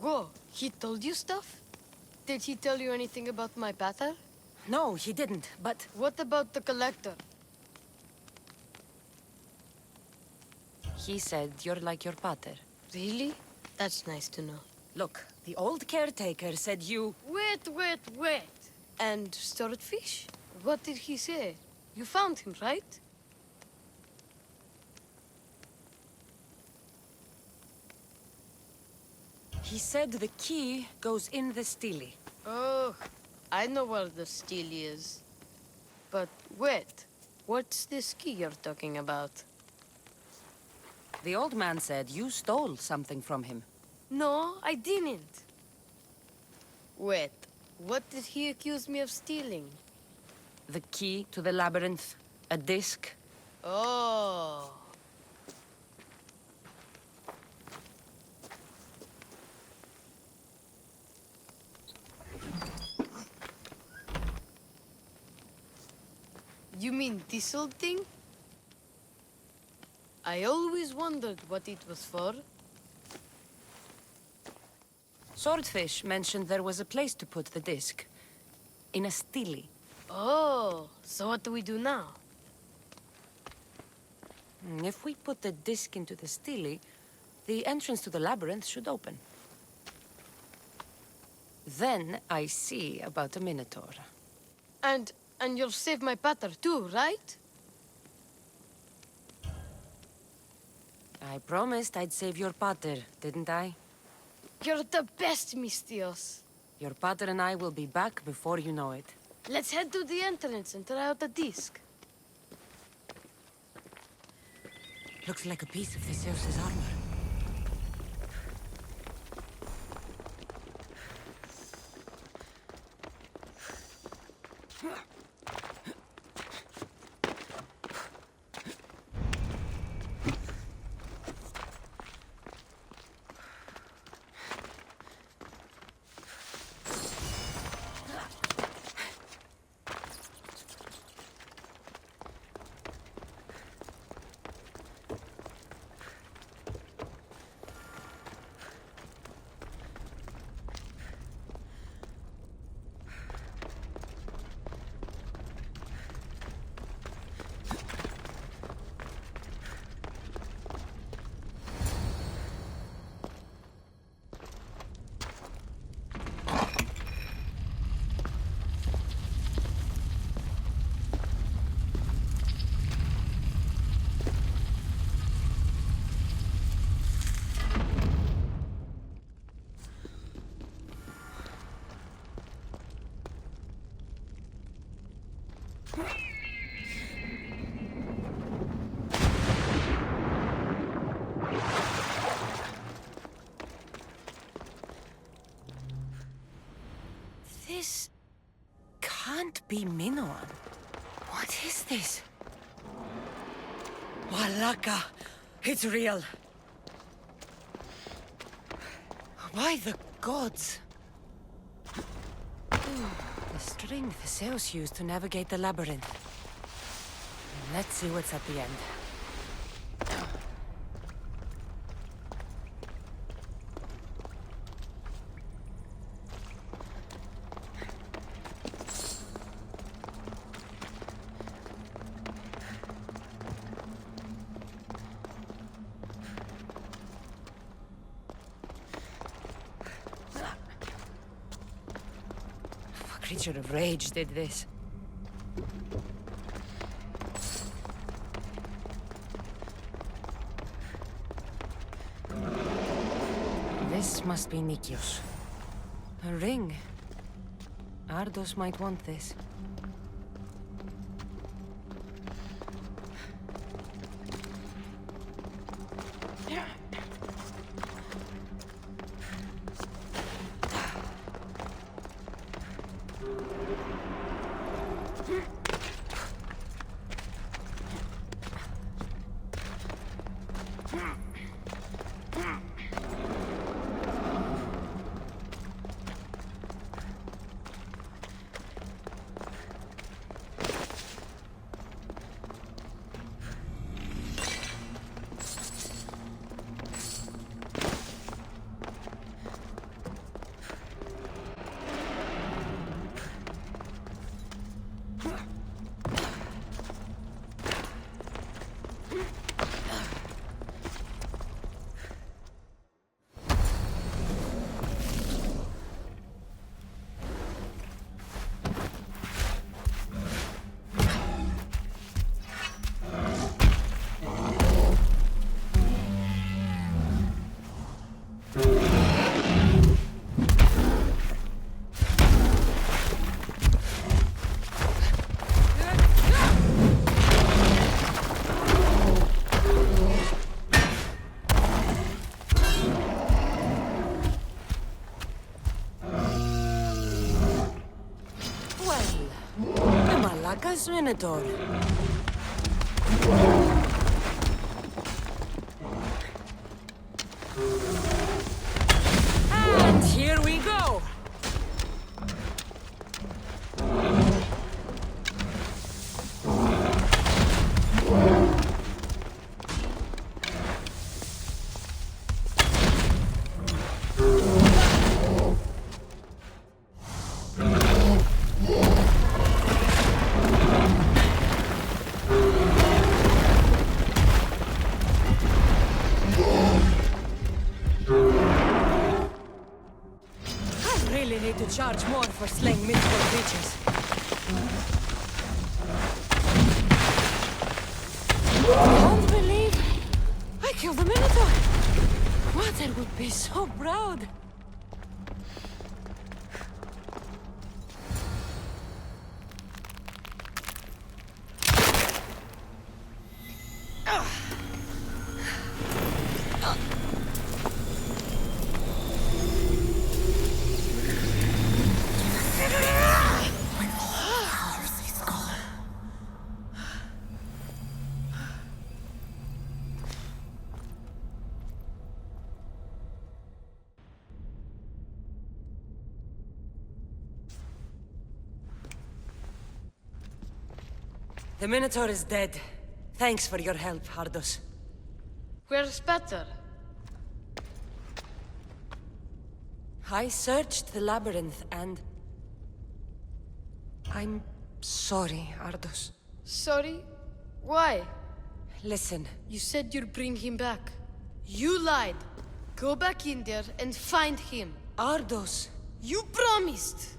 Whoa, he told you stuff? Did he tell you anything about my pater? No, he didn't, but... What about the collector? He said you're like your pater. Really? That's nice to know. Look, the old caretaker said you... Wait. And Swordfish? What did he say? You found him, right? He said the key goes in the stele. Oh, I know where the stele is. But wait, what's this key you're talking about? The old man said you stole something from him. No, I didn't. Wait, what did he accuse me of stealing? The key to the labyrinth, a disc. Oh. You mean this old thing? I always wondered what it was for. Swordfish mentioned there was a place to put the disc. In a stele. Oh, so what do we do now? If we put the disc into the stele, the entrance to the labyrinth should open. Then I see about a Minotaur. And you'll save my pater too, right? I promised I'd save your pater, didn't I? You're the best, Mistios. Your pater and I will be back before you know it. Let's head to the entrance and try out the disc. Looks like a piece of Theseus' armor. This can't be Minoan. What is this? Malaka! It's real! By the gods! The string Theseus used to navigate the labyrinth. Let's see what's at the end. A creature of rage did this. This must be Nikios. A ring. Ardos might want this. Minotaur. And here we go. really need to charge more for slaying mythical creatures. I can't believe I killed the Minotaur. Mother would be so proud. The Minotaur is dead. Thanks for your help, Ardos. Where's better? I searched the labyrinth and... I'm sorry, Ardos. Sorry? Why? Listen. You said you'd bring him back. You lied. Go back in there and find him. Ardos. You promised!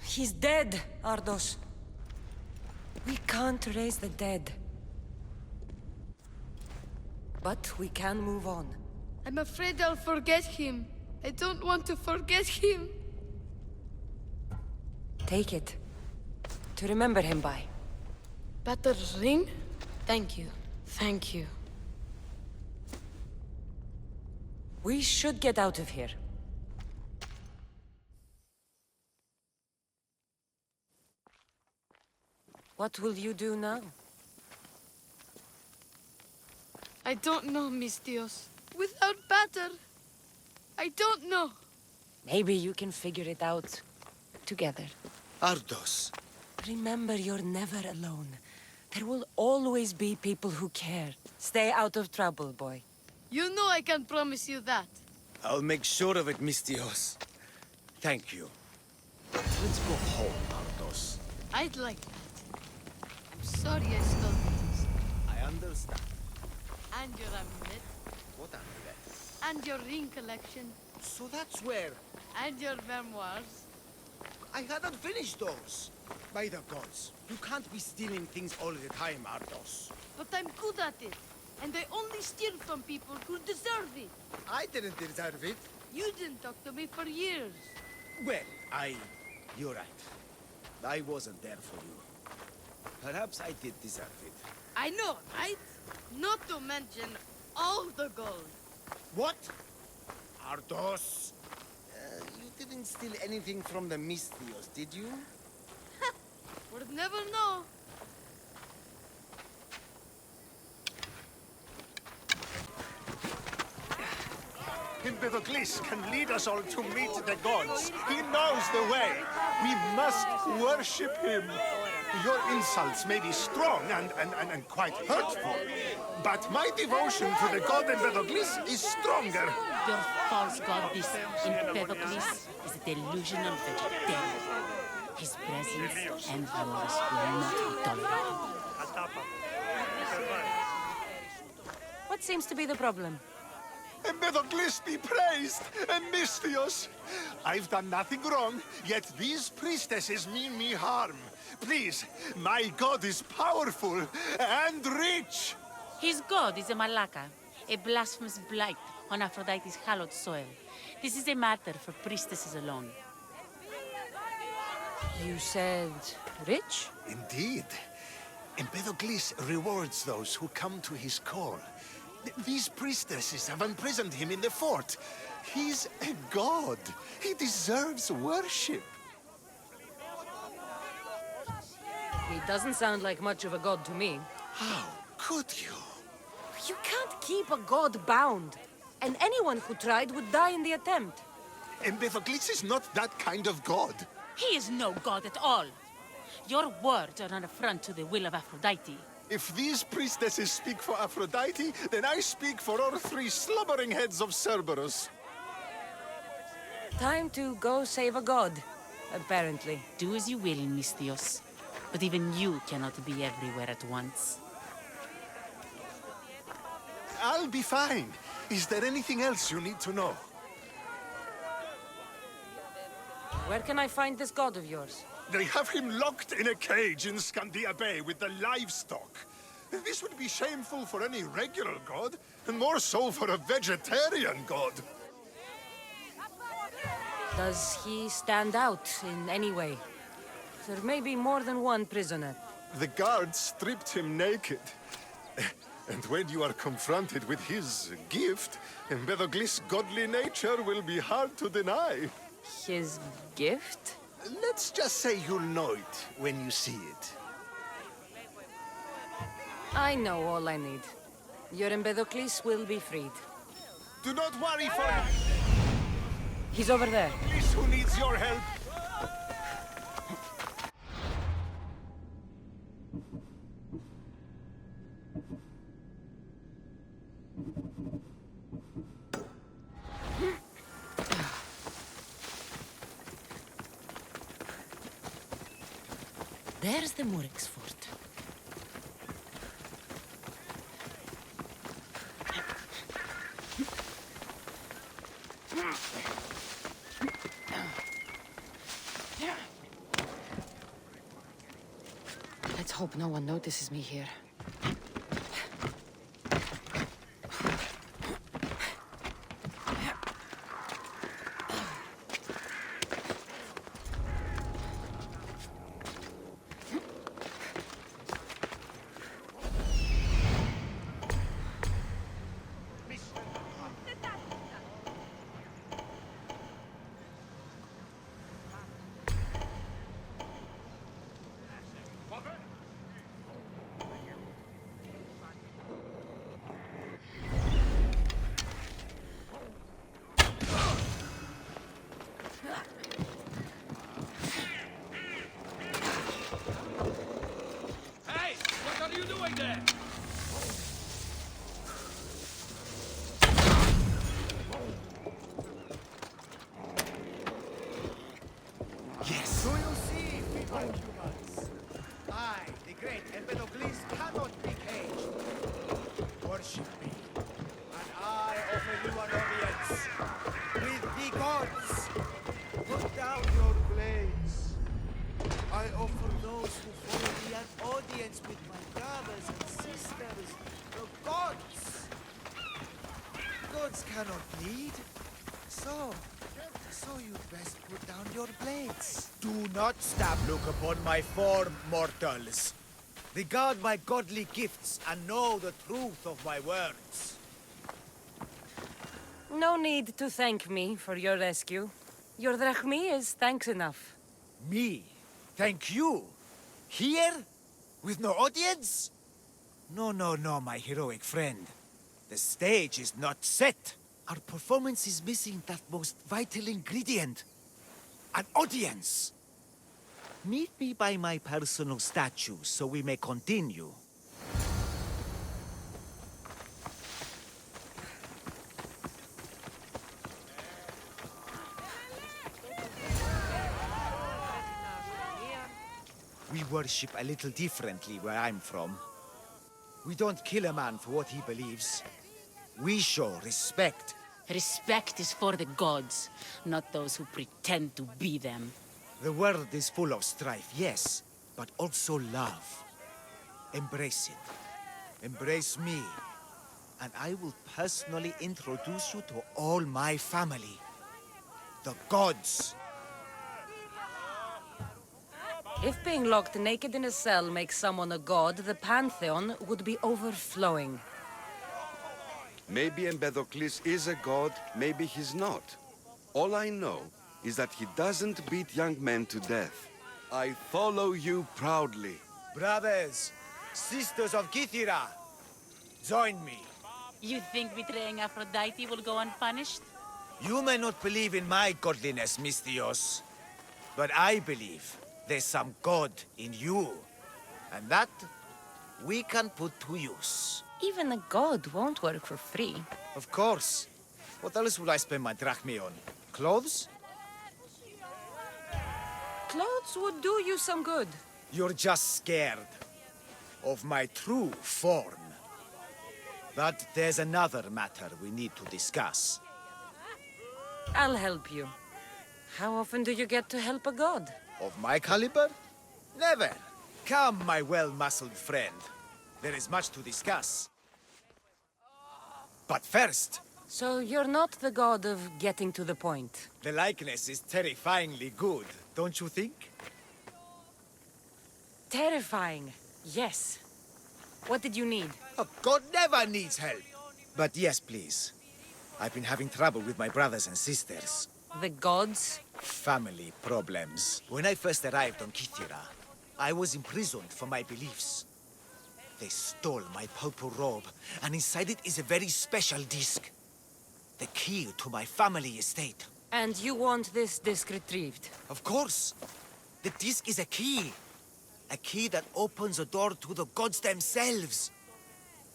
He's dead, Ardos. We can't raise the dead. But we can move on. I'm afraid I'll forget him. I don't want to forget him. Take it. To remember him by. Better ring? Thank you. Thank you. We should get out of here. What will you do now? I don't know, mis Dios. Without Pater, I don't know. Maybe you can figure it out together. Ardos. Remember, you're never alone. There will always be people who care. Stay out of trouble, boy. You know I can promise you that. I'll make sure of it, mis Dios. Thank you. Let's go home, Ardos. I'd like that. I'm sorry I stole things. I understand. And your amulet. What amulet? And your ring collection. So that's where... And your memoirs. I hadn't finished those. By the gods, you can't be stealing things all the time, Ardos. But I'm good at it. And I only steal from people who deserve it. I didn't deserve it. You didn't talk to me for years. Well, you're right. I wasn't there for you. Perhaps I did deserve it. I know, right? Not to mention all the gold. What? Ardos? You didn't steal anything from the Mystios, did you? We'll never know. Empedocles can lead us all to meet the gods. He knows the way. We must worship him. Your insults may be strong and quite hurtful, but my devotion to the god Empedocles is stronger. Your false god, this Empedocles, is a delusional vegetarian. His presence and yours will not be tolerated. What seems to be the problem? Empedocles be praised, and Mystios. I've done nothing wrong, yet these priestesses mean me harm. Please, my god is powerful and rich. His god is a malaka, a blasphemous blight on Aphrodite's hallowed soil. This is a matter for priestesses alone. You said rich? Indeed. Empedocles rewards those who come to his call. These priestesses have imprisoned him in the fort. He's a god. He deserves worship. He doesn't sound like much of a god to me. How could you? You can't keep a god bound. And anyone who tried would die in the attempt. Empedocles is not that kind of god. He is no god at all. Your words are an affront to the will of Aphrodite. If these priestesses speak for Aphrodite, then I speak for all three slubbering heads of Cerberus. Time to go save a god, apparently. Do as you will, Mystios. But even you cannot be everywhere at once. I'll be fine. Is there anything else you need to know? Where can I find this god of yours? They have him locked in a cage in Scandia Bay with the livestock. This would be shameful for any regular god, and more so for a vegetarian god. Does he stand out in any way? There may be more than one prisoner. The guards stripped him naked. And when you are confronted with his gift, Empedocles' godly nature will be hard to deny. His gift? Let's just say you'll know it when you see it. I know all I need. Your Empedocles will be freed. Do not worry for He's over there. Empedocles who needs your help. There's the Murex fort. Let's hope no one notices me here. Yes! Do you see, people humans? I, the great Empedocles, cannot be caged. Worship me, and I offer you an audience with the gods. Put down your blades. I offer those who follow me an audience with my brothers and sisters, the gods. Gods cannot bleed, so you'd best put down your blades. Do not stab look upon my form, mortals. Regard my godly gifts and know the truth of my words. No need to thank me for your rescue. Your drachmi is thanks enough. Me? Thank you? Here? With no audience? No, my heroic friend. The stage is not set. Our performance is missing that most vital ingredient. An audience! Meet me by my personal statue so we may continue. We worship a little differently where I'm from. We don't kill a man for what he believes. We show respect. Respect is for the gods, not those who pretend to be them. The world is full of strife, yes, but also love. Embrace it. Embrace me. And I will personally introduce you to all my family. The gods. If being locked naked in a cell makes someone a god, the pantheon would be overflowing. Maybe Empedocles is a god, maybe he's not. All I know is that he doesn't beat young men to death. I follow you proudly. Brothers, sisters of Thera, join me. You think betraying Aphrodite will go unpunished? You may not believe in my godliness, Mystios, but I believe there's some god in you, and that we can put to use. Even a god won't work for free. Of course. What else would I spend my drachmi on? Clothes? Clothes would do you some good. You're just scared of my true form. But there's another matter we need to discuss. I'll help you. How often do you get to help a god? Of my caliber? Never. Come, my well-muscled friend. There is much to discuss. But first... So you're not the god of getting to the point? The likeness is terrifyingly good, don't you think? Terrifying, yes. What did you need? A god never needs help. But yes, please. I've been having trouble with my brothers and sisters. The gods? Family problems. When I first arrived on Thera, I was imprisoned for my beliefs. They stole my purple robe, and inside it is a very special disc. The key to my family estate. And you want this disc retrieved? Of course. The disc is a key. A key that opens a door to the gods themselves.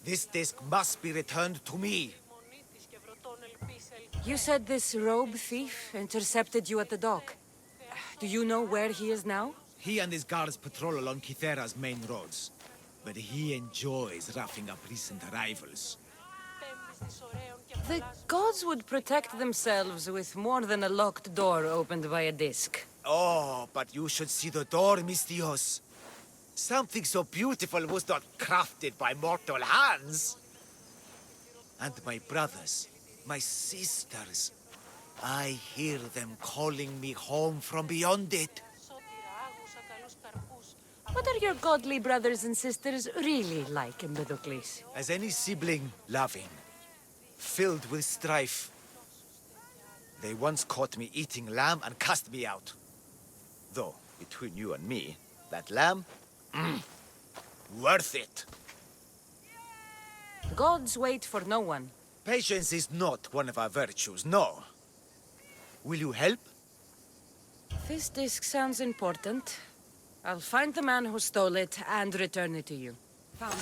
This disc must be returned to me. You said this robe thief intercepted you at the dock. Do you know where he is now? He and his guards patrol along Thera's main roads. But he enjoys roughing up recent arrivals. The gods would protect themselves with more than a locked door opened by a disc. Oh, but you should see the door, Mistios. Something so beautiful was not crafted by mortal hands. And my brothers, my sisters, I hear them calling me home from beyond it. What are your godly brothers and sisters really like, Empedocles? As any sibling, loving, filled with strife. They once caught me eating lamb and cast me out. Though, between you and me, that lamb, worth it. Gods wait for no one. Patience is not one of our virtues, no. Will you help? This disc sounds important. I'll find the man who stole it and return it to you. Found him.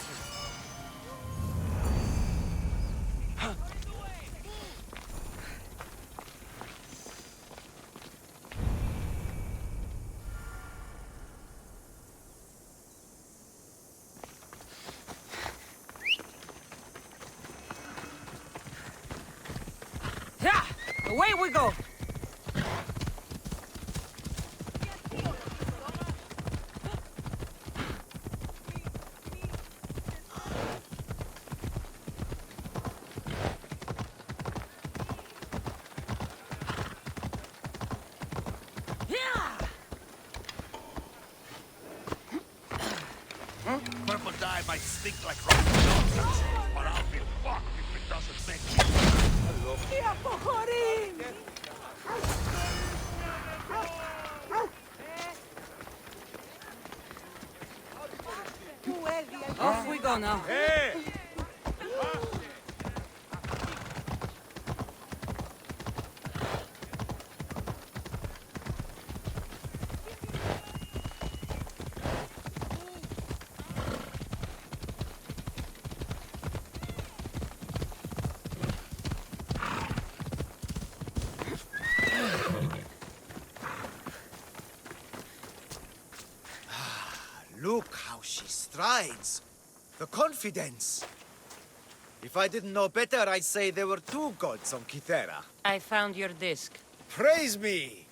Away we go! Purple dye might stink like rotten nonsense, but I'll be fucked if it doesn't make Off we go now. Hey! Look how she strides. The confidence. If I didn't know better, I'd say there were two gods on Thera. I found your disc. Praise me!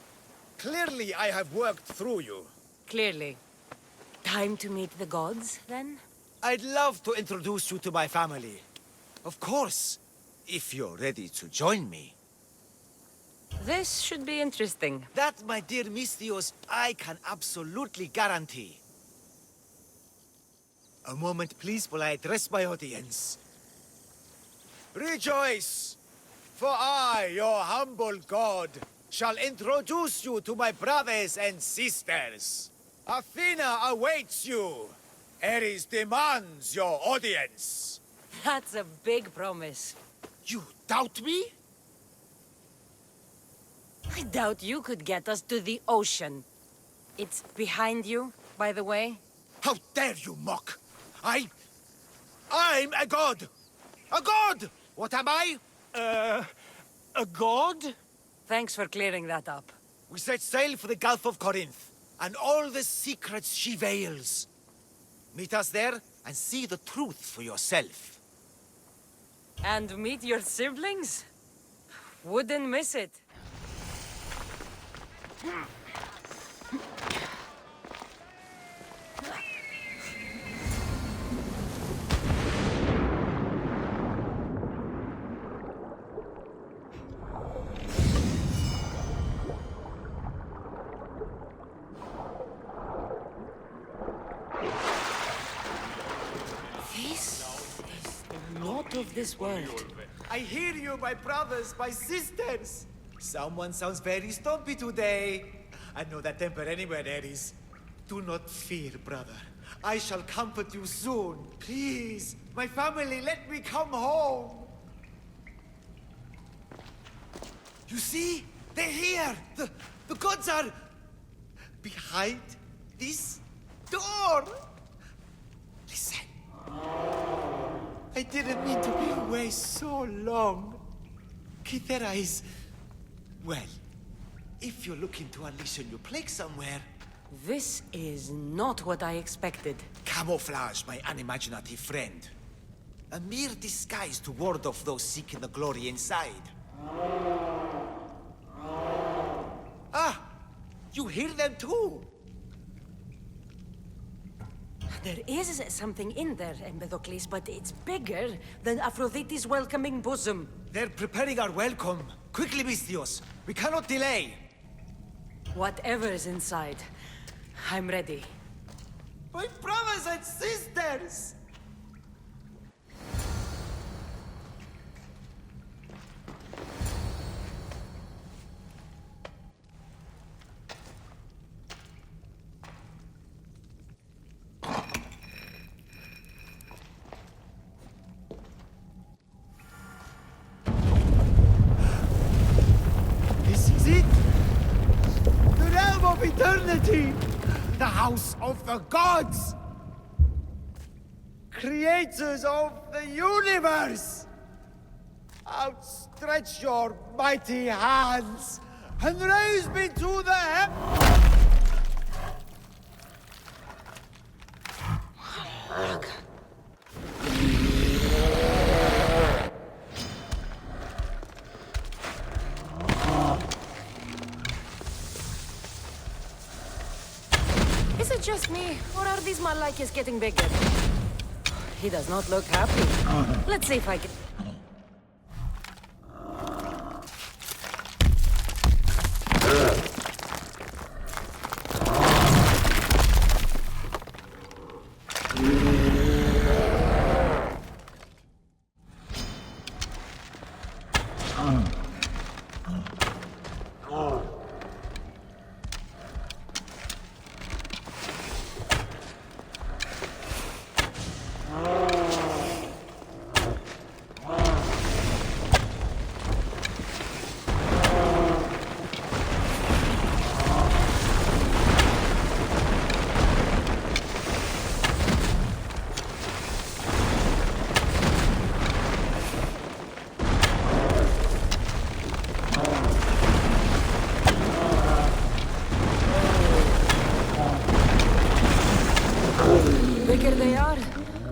Clearly I have worked through you. Clearly. Time to meet the gods, then? I'd love to introduce you to my family. Of course, if you're ready to join me. This should be interesting. That, my dear Mistios, I can absolutely guarantee. A moment, please, while I address my audience. Rejoice! For I, your humble god, shall introduce you to my brothers and sisters. Athena awaits you. Ares demands your audience. That's a big promise. You doubt me? I doubt you could get us to the ocean. It's behind you, by the way. How dare you mock? I'm a god! A god! What am I? A god? Thanks for clearing that up. We set sail for the Gulf of Corinth, and all the secrets she veils. Meet us there, and see the truth for yourself. And meet your siblings? Wouldn't miss it. Of this world. I hear you, my brothers, my sisters. Someone sounds very stumpy today. I know that temper anywhere there is. Do not fear, brother. I shall comfort you soon. Please, my family, let me come home. You see? They're here. The gods are behind this door. Listen. I didn't mean to be away so long. Thera is... well, if you're looking to unleash a new plague somewhere... This is not what I expected. Camouflage, my unimaginative friend. A mere disguise to ward off those seeking the glory inside. Ah! You hear them too! There is something in there, Empedocles, but it's bigger than Aphrodite's welcoming bosom. They're preparing our welcome. Quickly, Misthios. We cannot delay. Whatever's inside, I'm ready. My brothers and sisters! Eternity! The house of the gods! Creators of the universe! Outstretch your mighty hands and raise me to the Is it just me, or are these Malaikis getting bigger? He does not look happy. Let's see if I can... The bigger they are,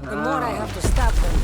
the more I have to stab them.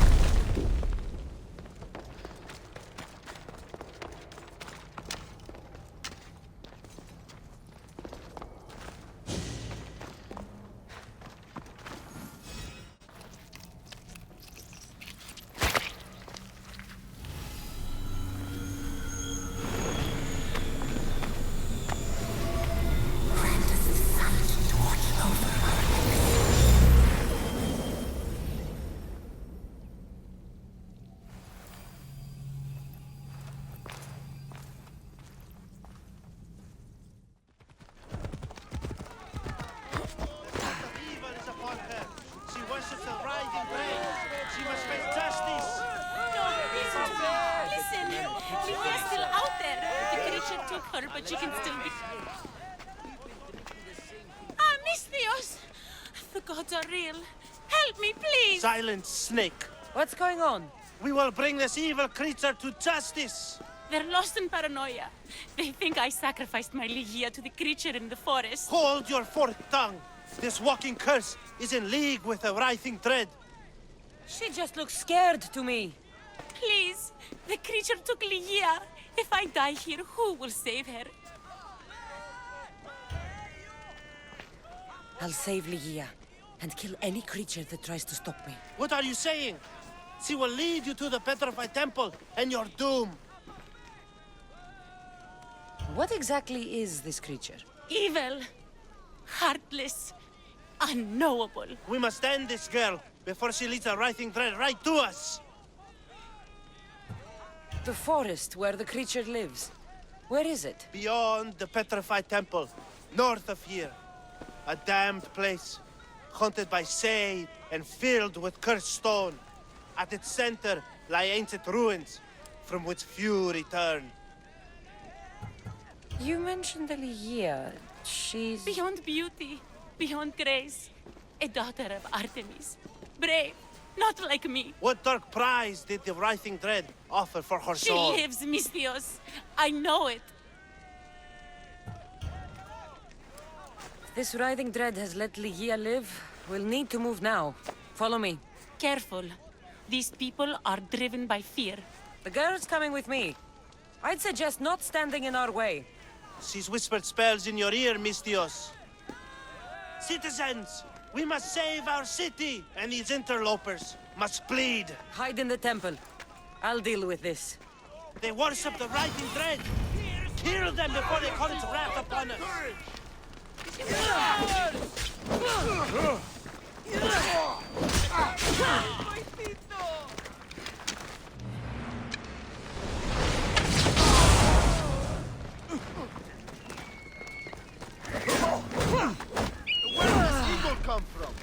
But you can still be... Ah, Misthios! The gods are real. Help me, please! Silence, snake. What's going on? We will bring this evil creature to justice. They're lost in paranoia. They think I sacrificed my Ligia to the creature in the forest. Hold your forked tongue. This walking curse is in league with the writhing dread. She just looks scared to me. Please, the creature took Ligia. If I die here, who will save her? I'll save Ligia, and kill any creature that tries to stop me. What are you saying? She will lead you to the petrified temple, and your doom. What exactly is this creature? Evil, heartless, unknowable. We must end this girl before she leads the writhing thread right to us. The forest where the creature lives. Where is it? Beyond the petrified temple, north of here. A damned place, haunted by Say and filled with cursed stone. At its center lie ancient ruins, from which few return. You mentioned Ligia. She's... Beyond beauty, beyond grace. A daughter of Artemis. Brave, not like me. What dark prize did the writhing dread offer for her soul? She lives, Mystios. I know it. This writhing dread has let Ligia live. We'll need to move now. Follow me. Careful. These people are driven by fear. The girl's coming with me. I'd suggest not standing in our way. She's whispered spells in your ear, Mystios. Citizens, we must save our city, and these interlopers must bleed. Hide in the temple. I'll deal with this. They worship the writhing dread. Kill them before they call its wrath upon us. Where does eagle come from?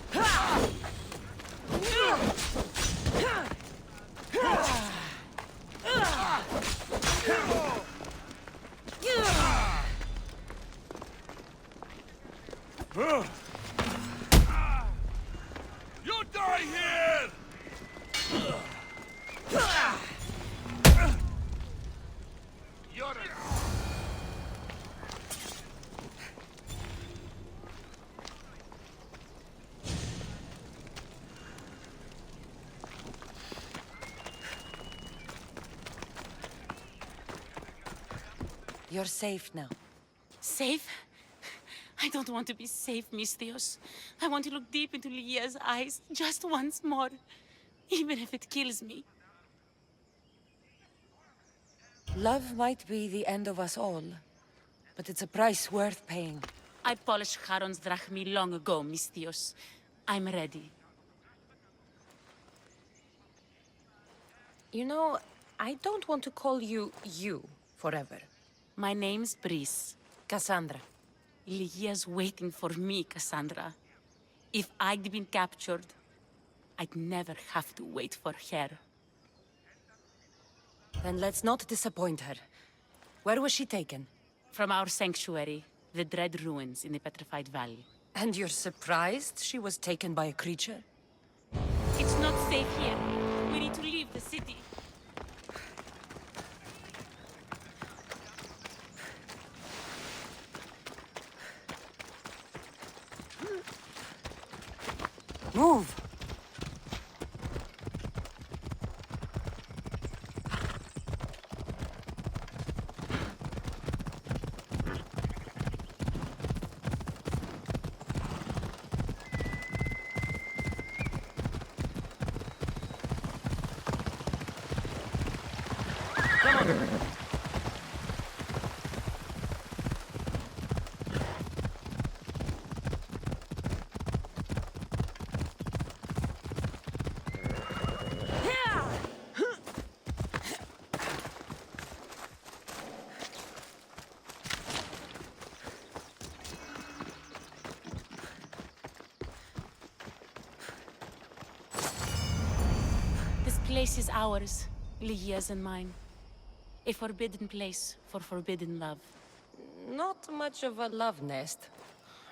You die here! You're a... You're safe now. Safe? I don't want to be safe, Mystios. I want to look deep into Ligia's eyes just once more, even if it kills me. Love might be the end of us all, but it's a price worth paying. I polished Charon's drachmi long ago, Mystios. I'm ready. You know, I don't want to call you forever. My name's Brice. Cassandra. Ligia's waiting for me, Cassandra. If I'd been captured, I'd never have to wait for her. Then let's not disappoint her. Where was she taken? From our sanctuary, the Dread Ruins in the Petrified Valley. And you're surprised she was taken by a creature? It's not safe here. We need to leave the city. Move! This place is ours, Ligia's and mine. A forbidden place for forbidden love. Not much of a love nest.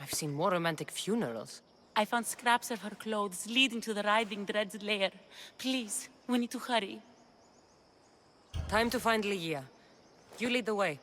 I've seen more romantic funerals. I found scraps of her clothes leading to the writhing dread's lair. Please, we need to hurry. Time to find Ligia. You lead the way.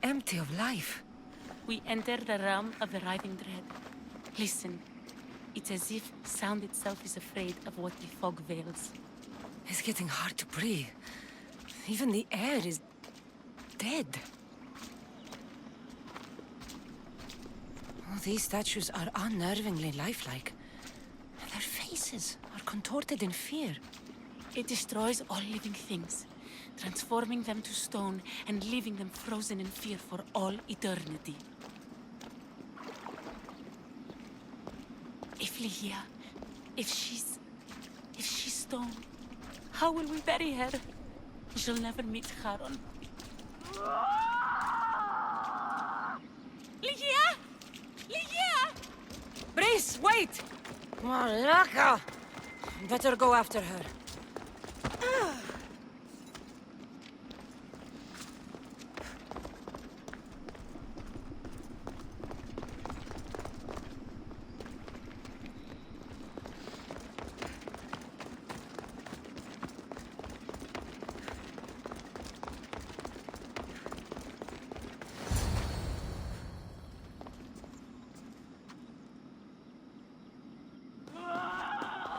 empty of life. We enter the realm of the writhing dread. Listen. It's as if sound itself is afraid of what the fog veils. It's getting hard to breathe. Even the air is dead. Oh, these statues are unnervingly lifelike. Their faces are contorted in fear. It destroys all living things, transforming them to stone and leaving them frozen in fear for all eternity. If Ligia, if she's stone, how will we bury her? She'll never meet Charon. Ligia! Ligia! Brice, wait! Malaka! Better go after her.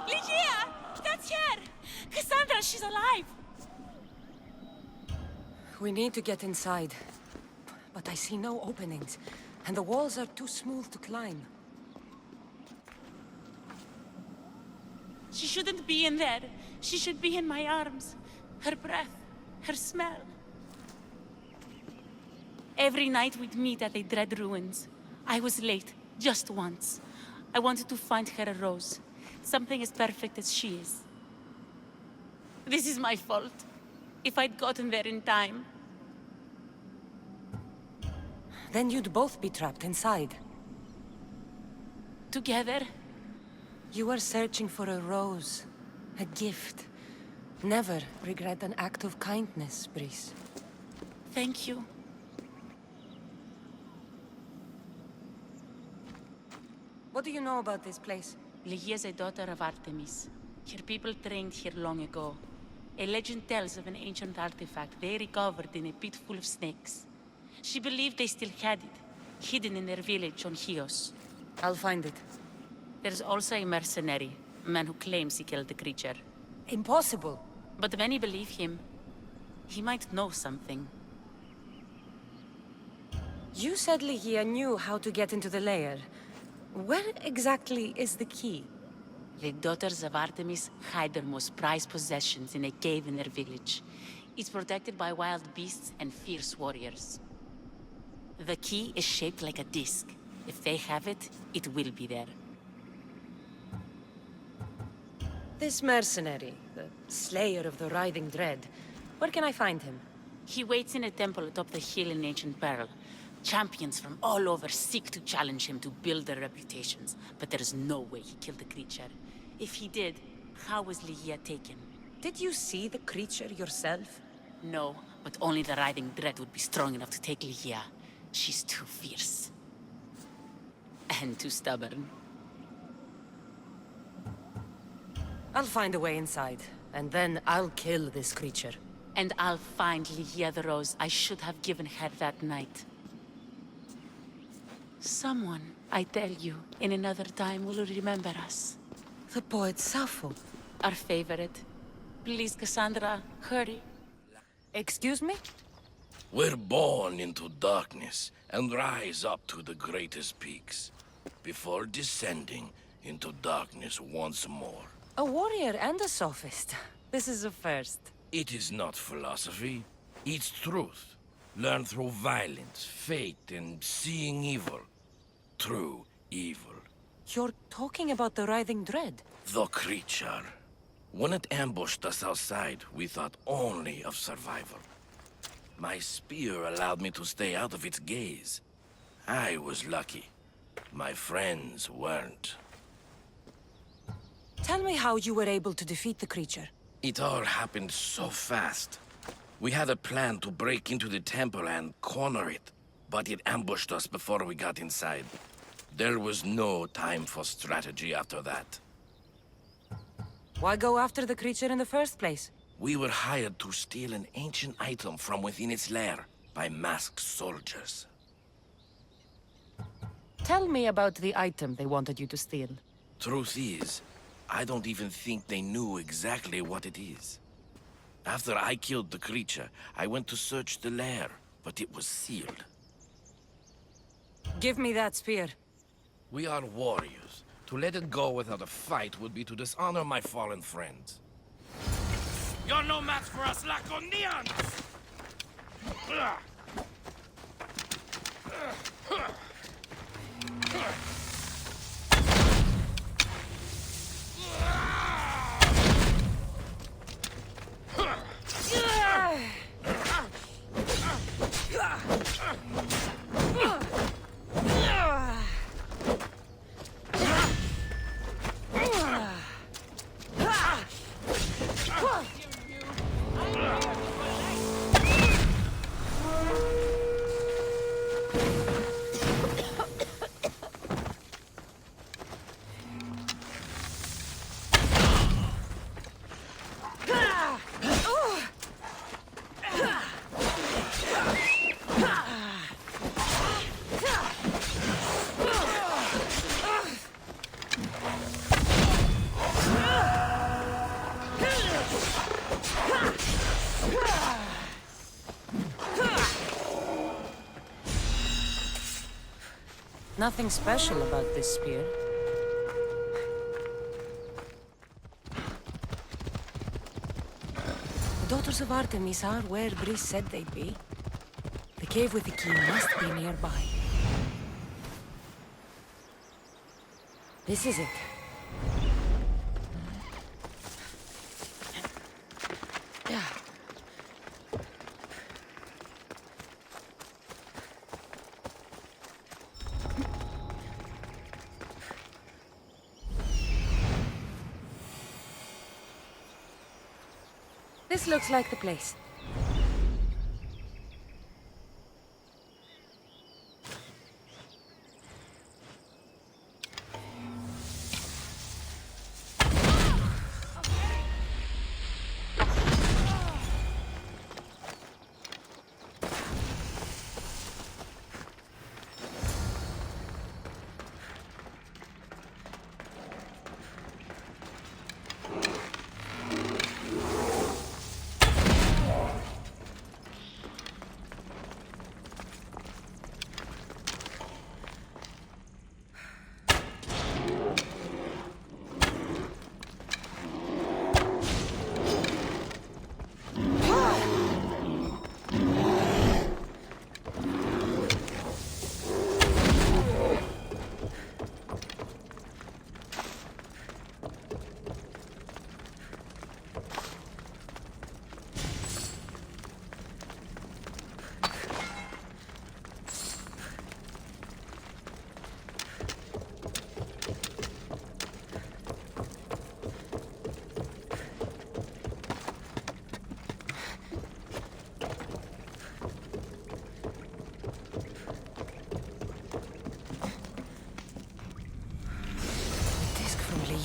Ligia! That's her! Cassandra, she's alive! We need to get inside. But I see no openings, and the walls are too smooth to climb. She shouldn't be in there. She should be in my arms. Her breath, her smell. Every night we'd meet at the Dread Ruins. I was late, just once. I wanted to find her a rose. Something as perfect as she is. This is my fault. If I'd gotten there in time... Then you'd both be trapped inside. Together? You were searching for a rose. A gift. Never regret an act of kindness, Brice. Thank you. What do you know about this place? Ligia is a daughter of Artemis. Her people trained here long ago. A legend tells of an ancient artifact they recovered in a pit full of snakes. She believed they still had it, hidden in their village on Chios. I'll find it. There's also a mercenary, a man who claims he killed the creature. Impossible. But many believe him. He might know something. You said Ligia knew how to get into the lair. Where exactly is the key? The daughters of Artemis hide their most prized possessions in a cave in their village. It's protected by wild beasts and fierce warriors. The key is shaped like a disc. If they have it, it will be there. This mercenary, the slayer of the writhing dread, where can I find him? He waits in a temple atop the hill in ancient peril. Champions from all over seek to challenge him to build their reputations, but there is no way he killed the creature. If he did, how was Ligia taken? Did you see the creature yourself? No, but only the writhing dread would be strong enough to take Ligia. She's too fierce. And too stubborn. I'll find a way inside, and then I'll kill this creature. And I'll find Ligia the rose I should have given her that night. Someone, I tell you, in another time will remember us. The poet Sappho. Our favorite. Please, Cassandra, hurry. Excuse me? We're born into darkness and rise up to the greatest peaks, before descending into darkness once more. A warrior and a sophist. This is a first. It is not philosophy, it's truth. Learned through violence, fate, and seeing evil. True evil. You're talking about the writhing dread? The creature. When it ambushed us outside, we thought only of survival. My spear allowed me to stay out of its gaze. I was lucky. My friends weren't. Tell me how you were able to defeat the creature. It all happened so fast. We had a plan to break into the temple and corner it, but it ambushed us before we got inside. There was no time for strategy after that. Why go after the creature in the first place? We were hired to steal an ancient item from within its lair. by masked soldiers. Tell me about the item they wanted you to steal. Truth is, I don't even think they knew exactly what it is. After I killed the creature, I went to search the lair, but it was sealed. Give me that spear. We are warriors. To let it go without a fight would be to dishonor my fallen friends. You're no match for us Laconians! Nothing special about this spear. The Daughters of Artemis are where Brice said they'd be. The cave with the key must be nearby. This is it. This looks like the place.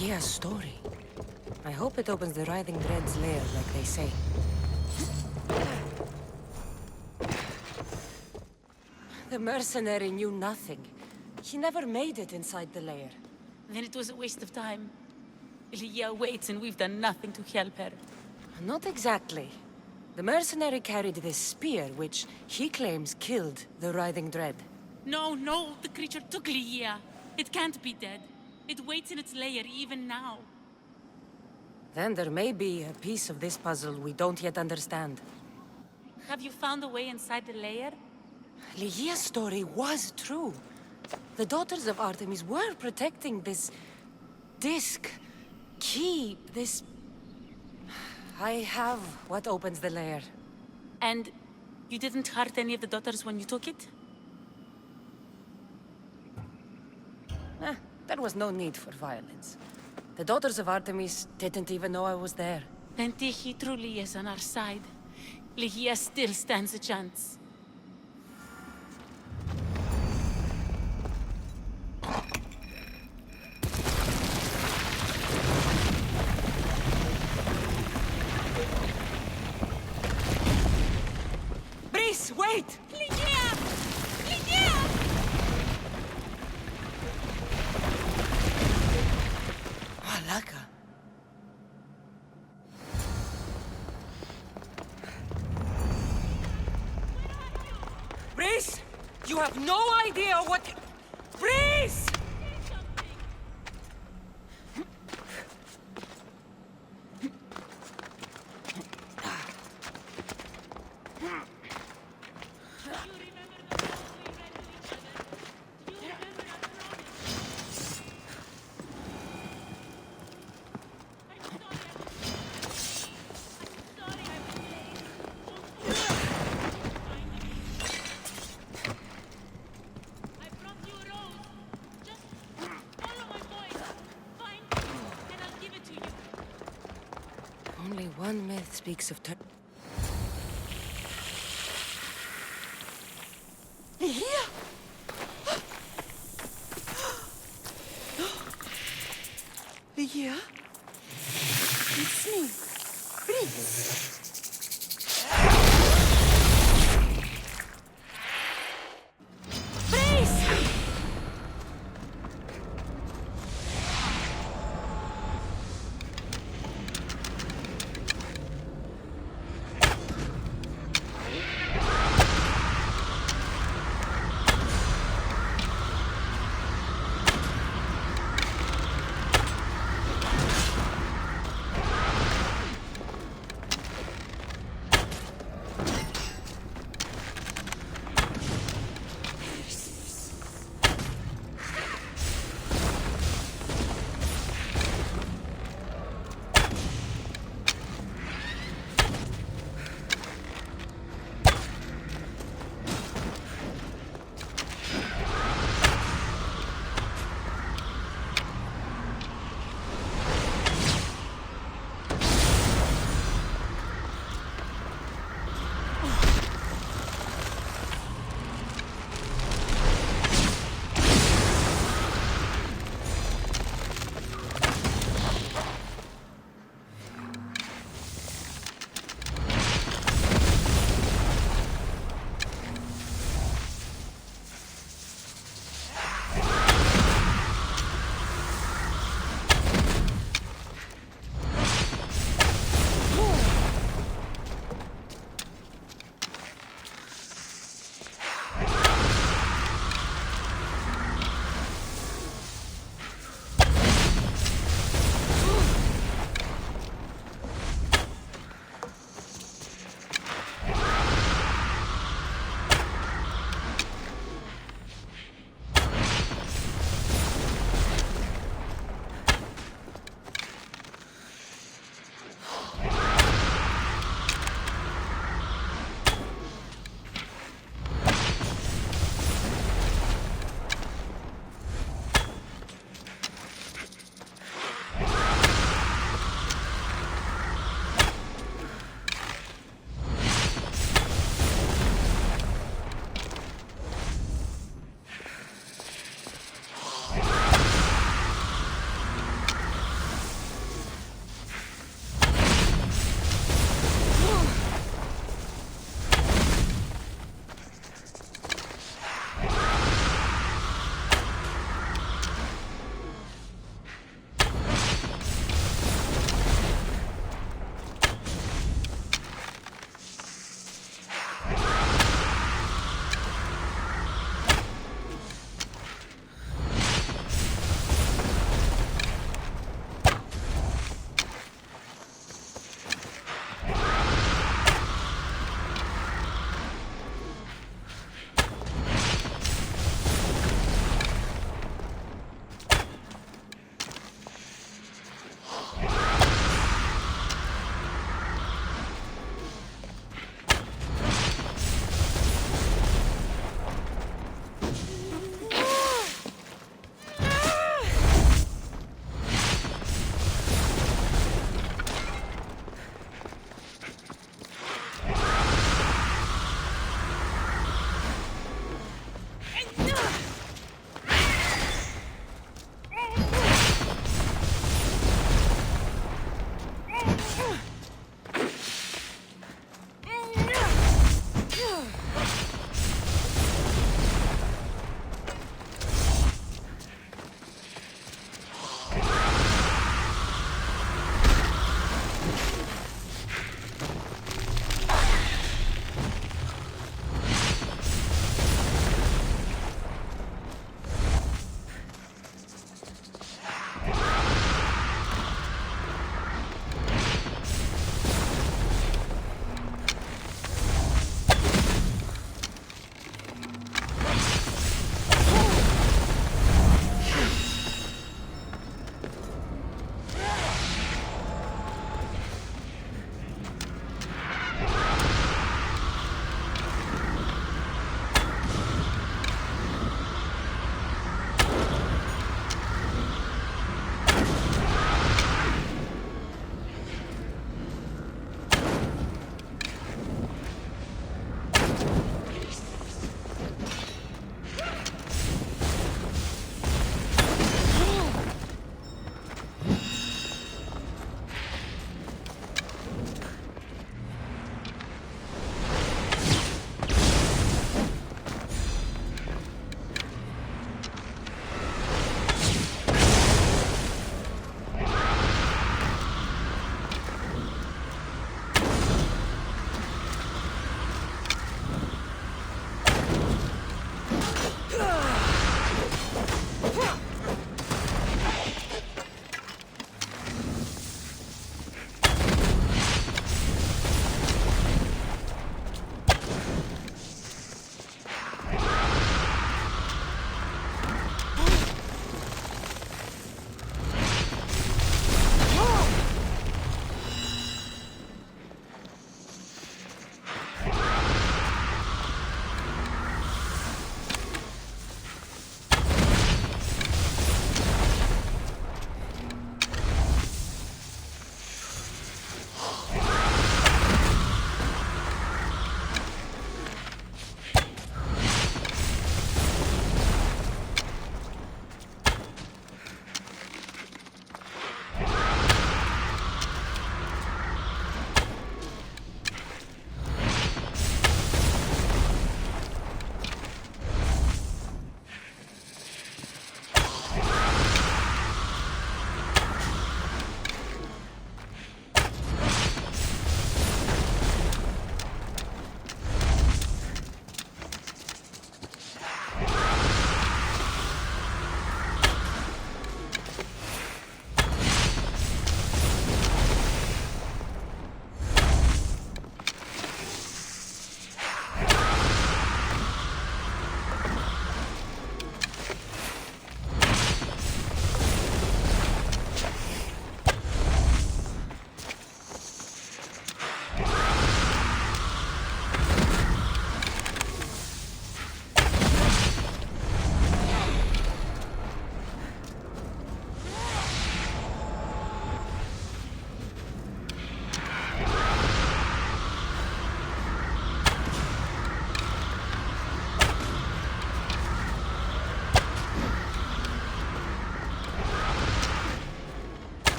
Layla's story. I hope it opens the Writhing Dread's lair, like they say. The mercenary knew nothing. He never made it inside the lair. Then it was a waste of time. Layla waits and we've done nothing to help her. Not exactly. The mercenary carried this spear, which he claims killed the Writhing Dread. No, the creature took Layla. It can't be dead. It waits in its lair even now. Then there may be a piece of this puzzle we don't yet understand. Have you found a way inside the lair? Layla's story was true. The Daughters of Artemis were protecting this disc, key, this... I have what opens the lair. And you didn't hurt any of the daughters when you took it? There was no need for violence. The Daughters of Artemis didn't even know I was there. Then Tiki truly is on our side. Layla still stands a chance. Brice, wait! Wait! Malaka. Breeze! You have no idea what... Breeze! Only one myth speaks of Here? Yeah? It's me, Breeze.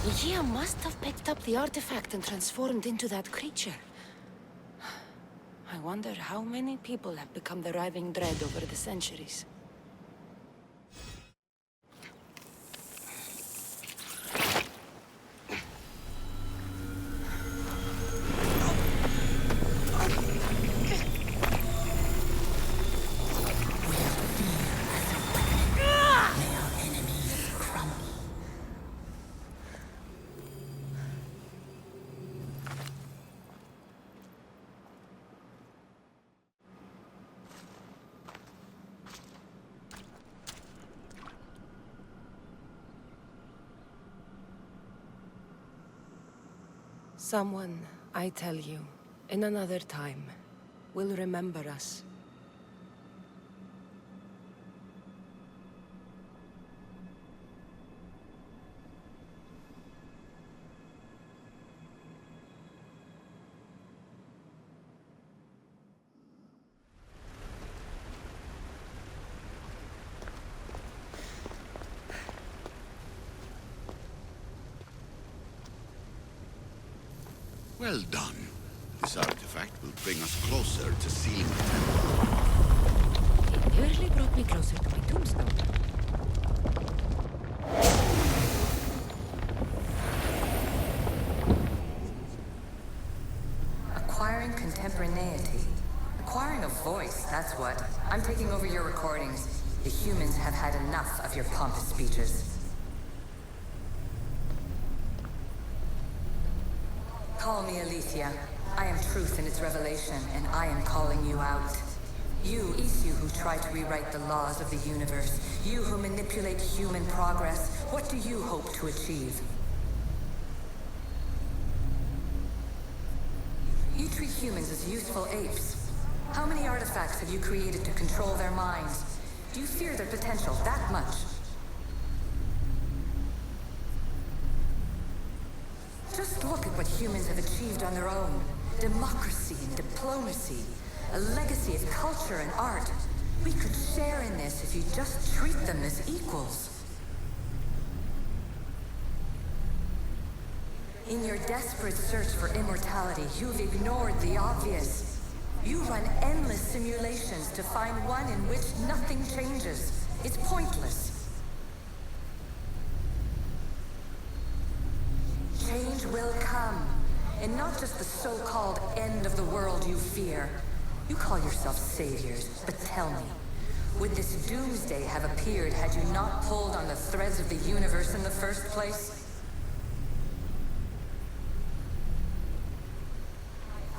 Lygia must have picked up the artifact and transformed into that creature. I wonder how many people have become the writhing dread over the centuries. Someone, I tell you, in another time, will remember us. Well done. This artifact will bring us closer to sealing the temple. It nearly brought me closer to my tombstone. Acquiring contemporaneity. Acquiring a voice, that's what. I'm taking over your recordings. The humans have had enough of your pompous speeches. Call me Aletheia. I am truth in its revelation, and I am calling you out. You, Isu, who try to rewrite the laws of the universe. You who manipulate human progress. What do you hope to achieve? You treat humans as useful apes. How many artifacts have you created to control their minds? Do you fear their potential that much? Just look at what humans have achieved on their own. Democracy and diplomacy. A legacy of culture and art. We could share in this if you just treat them as equals. In your desperate search for immortality, you've ignored the obvious. You run endless simulations to find one in which nothing changes. It's pointless. Change will come, and not just the so-called end of the world you fear. You call yourself saviors, but tell me, would this doomsday have appeared had you not pulled on the threads of the universe in the first place?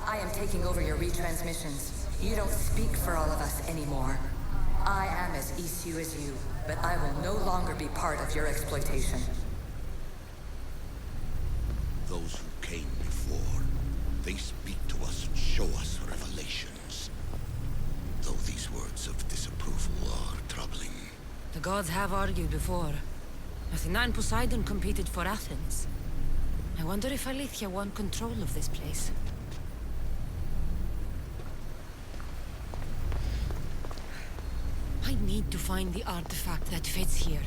I am taking over your retransmissions. You don't speak for all of us anymore. I am as Isu as you, but I will no longer be part of your exploitation. Those who came before, they speak to us and show us revelations. Though these words of disapproval are troubling. The gods have argued before. Athena and Poseidon competed for Athens. I wonder if Aletheia won control of this place. I need to find the artifact that fits here.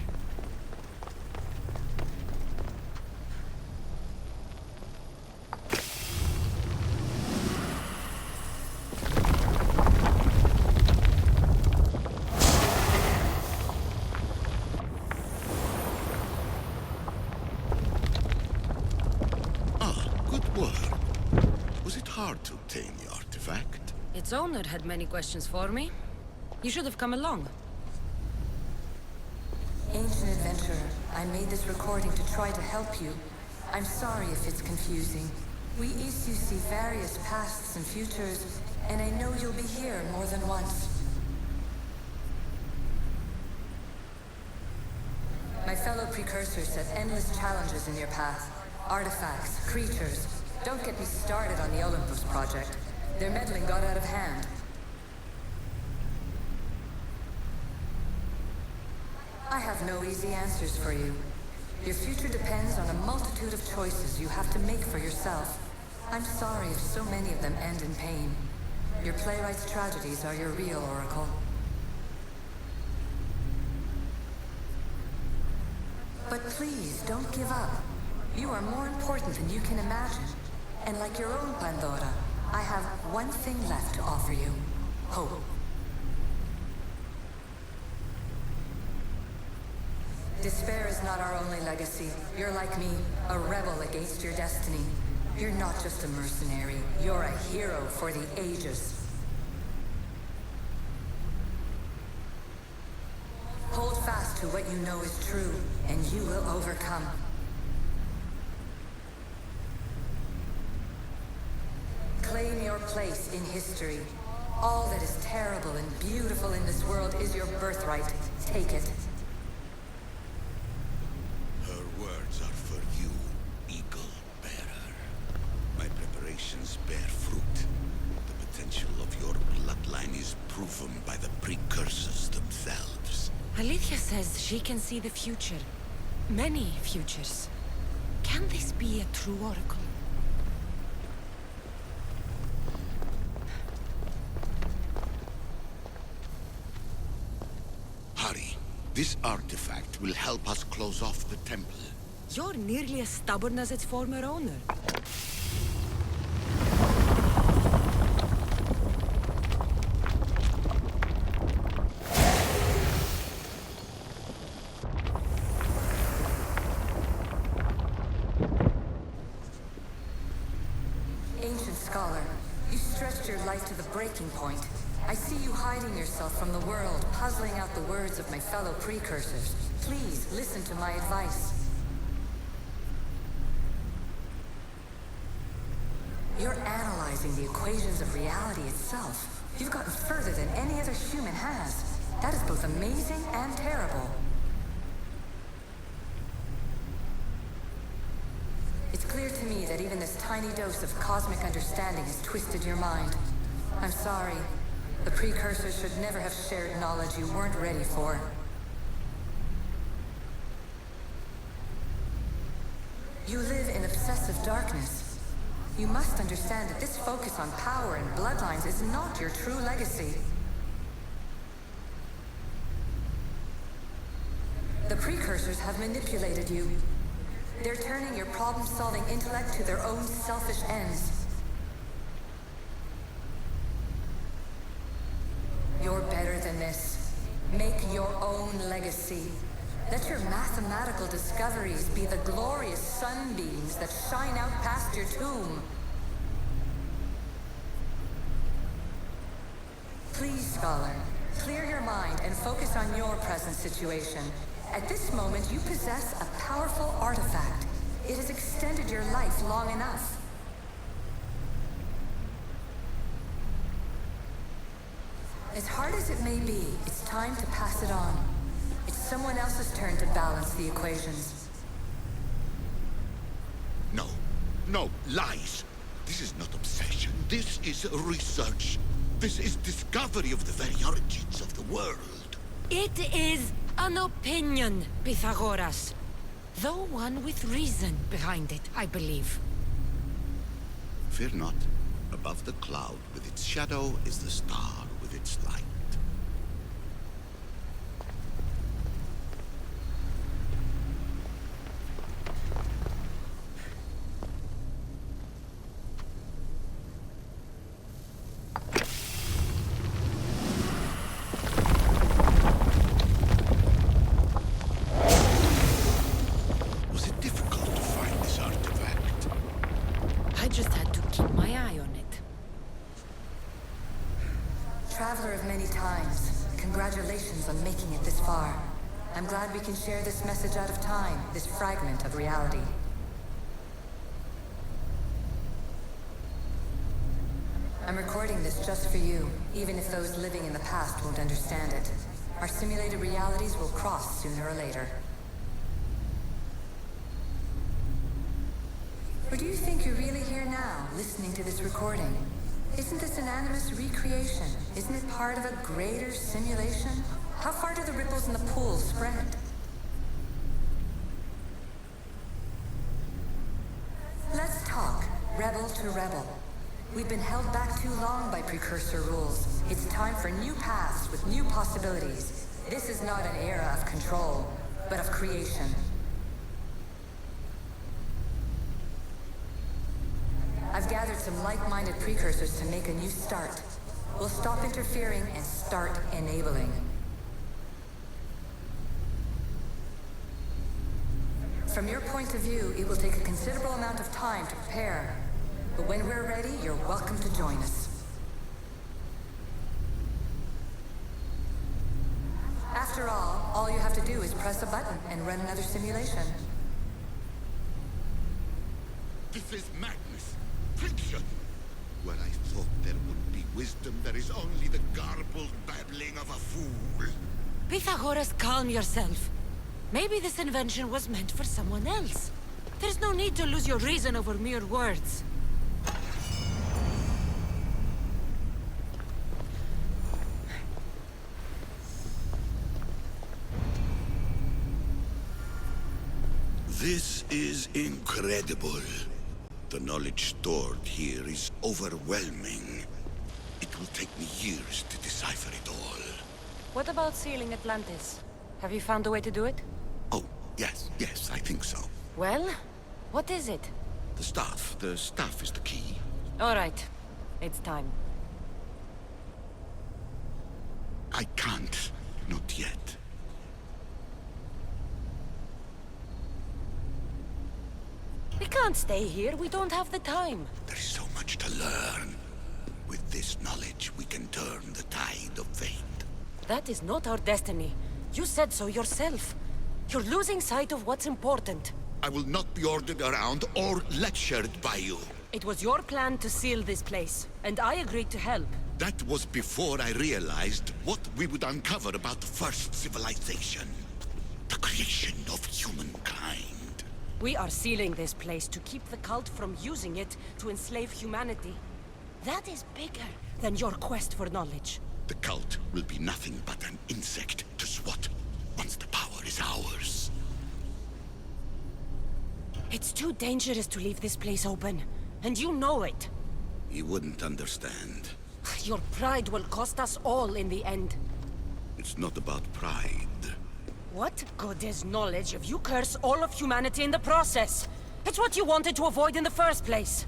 To obtain the artifact. Its owner had many questions for me. You should have come along. Ancient adventurer, I made this recording to try to help you. I'm sorry if it's confusing. We Isu see various pasts and futures, and I know you'll be here more than once. My fellow Precursors set endless challenges in your path. Artifacts, creatures. Don't get me started on the Olympus project. Their meddling got out of hand. I have no easy answers for you. Your future depends on a multitude of choices you have to make for yourself. I'm sorry if so many of them end in pain. Your playwright's tragedies are your real oracle. But please, don't give up. You are more important than you can imagine. And like your own Pandora, I have one thing left to offer you. Hope. Despair is not our only legacy. You're like me, a rebel against your destiny. You're not just a mercenary, you're a hero for the ages. Hold fast to what you know is true, and you will overcome. Claim your place in history. All that is terrible and beautiful in this world is your birthright. Take it. Her words are for you, Eagle Bearer. My preparations bear fruit. The potential of your bloodline is proven by the Precursors themselves. Alethea says she can see the future. Many futures. Can this be a true oracle? Hurry. This artifact will help us close off the temple. You're nearly as stubborn as its former owner. Ancient scholar, you stretched your life to the breaking point. I see you hiding yourself from the world, puzzling out the words of my fellow precursors. Please, listen to my advice. You're analyzing the equations of reality itself. You've gotten further than any other human has. That is both amazing and terrible. It's clear to me that even this tiny dose of cosmic understanding has twisted your mind. I'm sorry. The Precursors should never have shared knowledge you weren't ready for. You live in obsessive darkness. You must understand that this focus on power and bloodlines is not your true legacy. The Precursors have manipulated you. They're turning your problem-solving intellect to their own selfish ends. You're better than this. Make your own legacy. Let your mathematical discoveries be the glorious sunbeams that shine out past your tomb. Please, Scholar, clear your mind and focus on your present situation. At this moment, you possess a powerful artifact. It has extended your life long enough. As hard as it may be, it's time to pass it on. It's someone else's turn to balance the equations. No. No, lies. This is not obsession. This is research. This is discovery of the very origins of the world. It is an opinion, Pythagoras. Though one with reason behind it, I believe. Fear not. Above the cloud with its shadow is the star with its light. Was it difficult to find this artifact? I just had to keep my eye on it. Traveler of many times, congratulations on making it this far. I'm glad we can share this message out of time, this fragment of reality. I'm recording this just for you, even if those living in the past won't understand it. Our simulated realities will cross sooner or later. Or do you think you're really here now, listening to this recording? Isn't this an animus recreation? Isn't it part of a greater simulation? How far do the ripples in the pool spread? Let's talk, rebel to rebel. We've been held back too long by Precursor rules. It's time for new paths with new possibilities. This is not an era of control, but of creation. with some like-minded precursors to make a new start. We'll stop interfering and start enabling. From your point of view, it will take a considerable amount of time to prepare. But when we're ready, you're welcome to join us. After all you have to do is press a button and run another simulation. This is madness. Fiction. Where I thought there would be wisdom, there is only the garbled babbling of a fool. Pythagoras, calm yourself. Maybe this invention was meant for someone else. There's no need to lose your reason over mere words. This is incredible. The knowledge stored here is overwhelming. It will take me years to decipher it all. What about sealing Atlantis? Have you found a way to do it? Oh, yes, I think so. Well, what is it? The staff is the key. All right, it's time. I can't, not yet. We can't stay here, we don't have the time. There's so much to learn. With this knowledge, we can turn the tide of fate. That is not our destiny. You said so yourself. You're losing sight of what's important. I will not be ordered around or lectured by you. It was your plan to seal this place, and I agreed to help. That was before I realized what we would uncover about the first civilization. The creation of humankind. We are sealing this place to keep the cult from using it to enslave humanity. That is bigger than your quest for knowledge. The cult will be nothing but an insect to swat once the power is ours. It's too dangerous to leave this place open, and you know it. You wouldn't understand. Your pride will cost us all in the end. It's not about pride. What good is knowledge if you curse all of humanity in the process? It's what you wanted to avoid in the first place.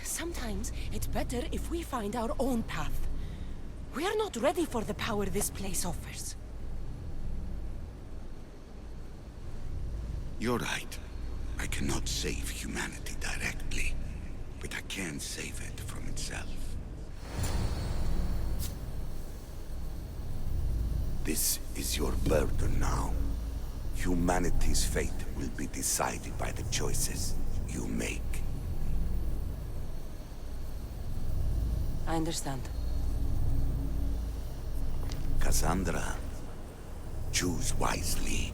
Sometimes it's better if we find our own path. We are not ready for the power this place offers. You're right. I cannot save humanity directly, but I can save it from itself. This is your burden now. Humanity's fate will be decided by the choices you make. I understand. Cassandra, choose wisely.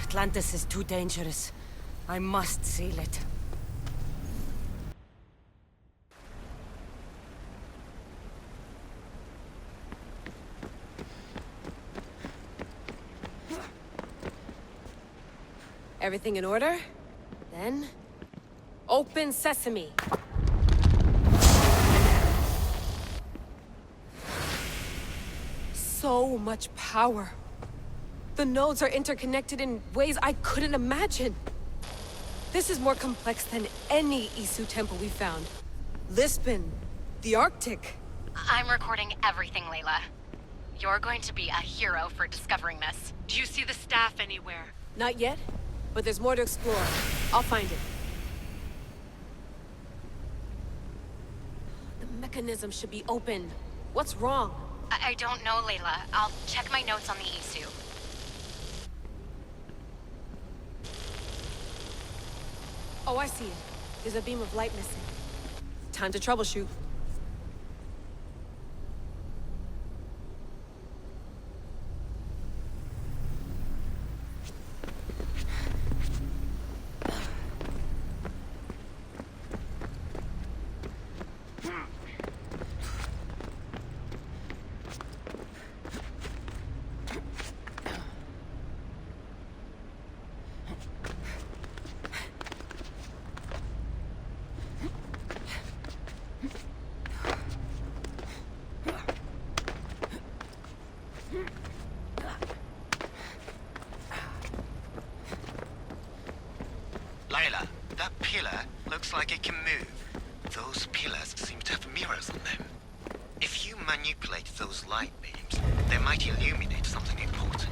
Atlantis is too dangerous. I must seal it. Everything in order? Then... open sesame. So much power. The nodes are interconnected in ways I couldn't imagine. This is more complex than any Isu temple we found. Lisbon, the Arctic. I'm recording everything, Layla. You're going to be a hero for discovering this. Do you see the staff anywhere? Not yet, but there's more to explore. I'll find it. The mechanism should be open. What's wrong? I don't know, Layla. I'll check my notes on the Isu. Oh, I see it. There's a beam of light missing. Time to troubleshoot. Layla, that pillar looks like it can move. Those pillars seem to have mirrors on them. If you manipulate those light beams, they might illuminate something important.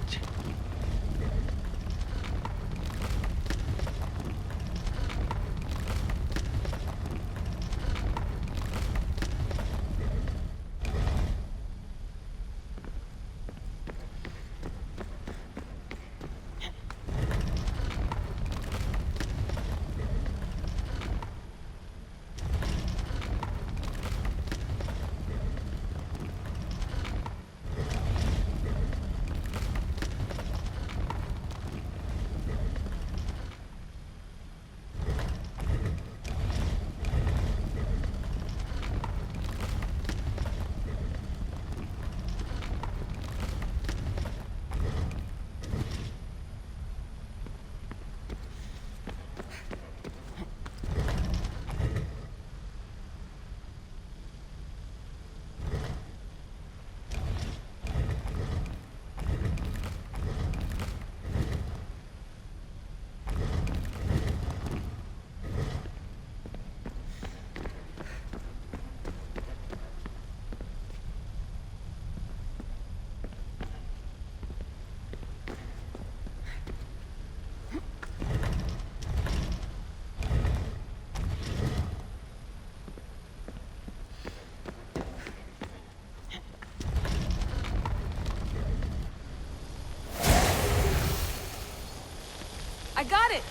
I got it!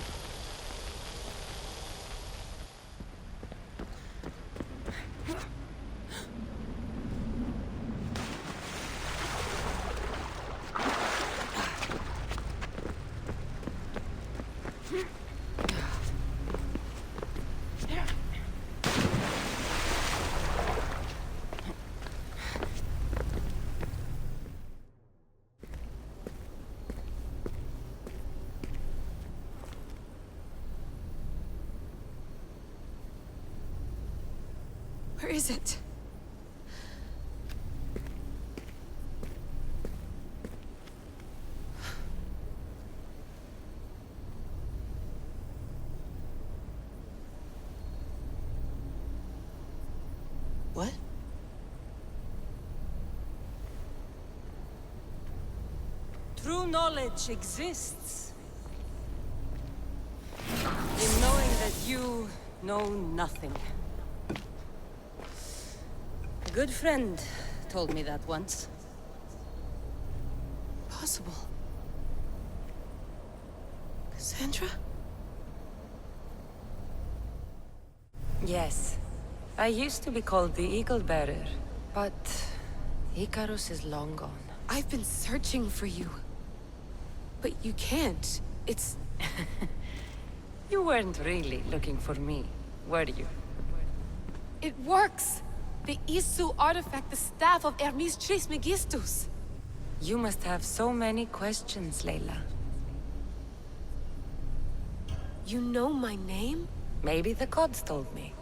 Where is it? What? True knowledge exists in knowing that you know nothing. A good friend told me that once. Possible. Cassandra? Yes. I used to be called the Eagle Bearer, but Icarus is long gone. I've been searching for you. But you can't. It's... You weren't really looking for me, were you? It works! The Isu artifact, the staff of Hermes Trismegistus. You must have so many questions, Layla. You know my name? Maybe the gods told me.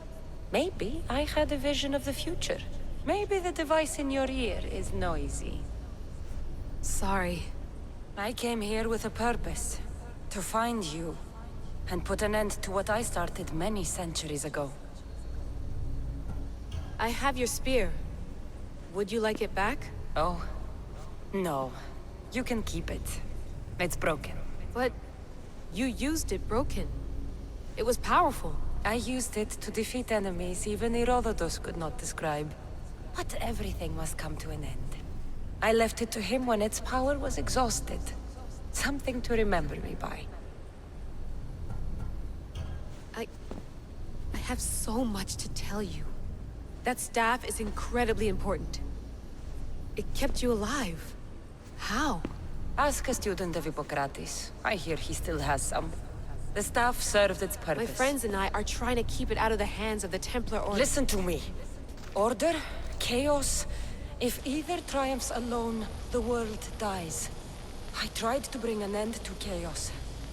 Maybe I had a vision of the future. Maybe the device in your ear is noisy. Sorry. I came here with a purpose. To find you. And put an end to what I started many centuries ago. I have your spear. Would you like it back? Oh? No. You can keep it. It's broken. But... you used it broken. It was powerful. I used it to defeat enemies even Herodotus could not describe. But everything must come to an end. I left it to him when its power was exhausted. Something to remember me by. have so much to tell you. That staff is incredibly important. It kept you alive. How? Ask a student of Hippocrates. I hear he still has some. The staff served its purpose. My friends and I are trying to keep it out of the hands of the Templar Order. Listen to me. Order, chaos. If either triumphs alone, the world dies. I tried to bring an end to chaos,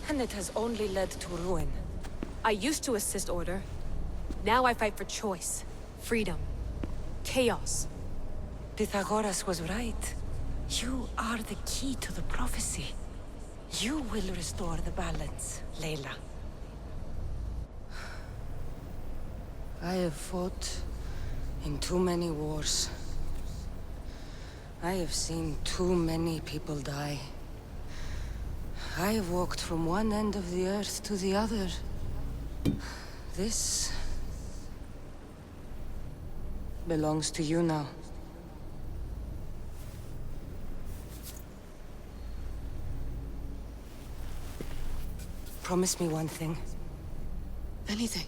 and it has only led to ruin. I used to assist Order. Now I fight for choice, freedom, chaos. Pythagoras was right. You are the key to the prophecy. You will restore the balance, Layla. I have fought in too many wars. I have seen too many people die. I have walked from one end of the earth to the other. This belongs to you now. Promise me one thing. Anything.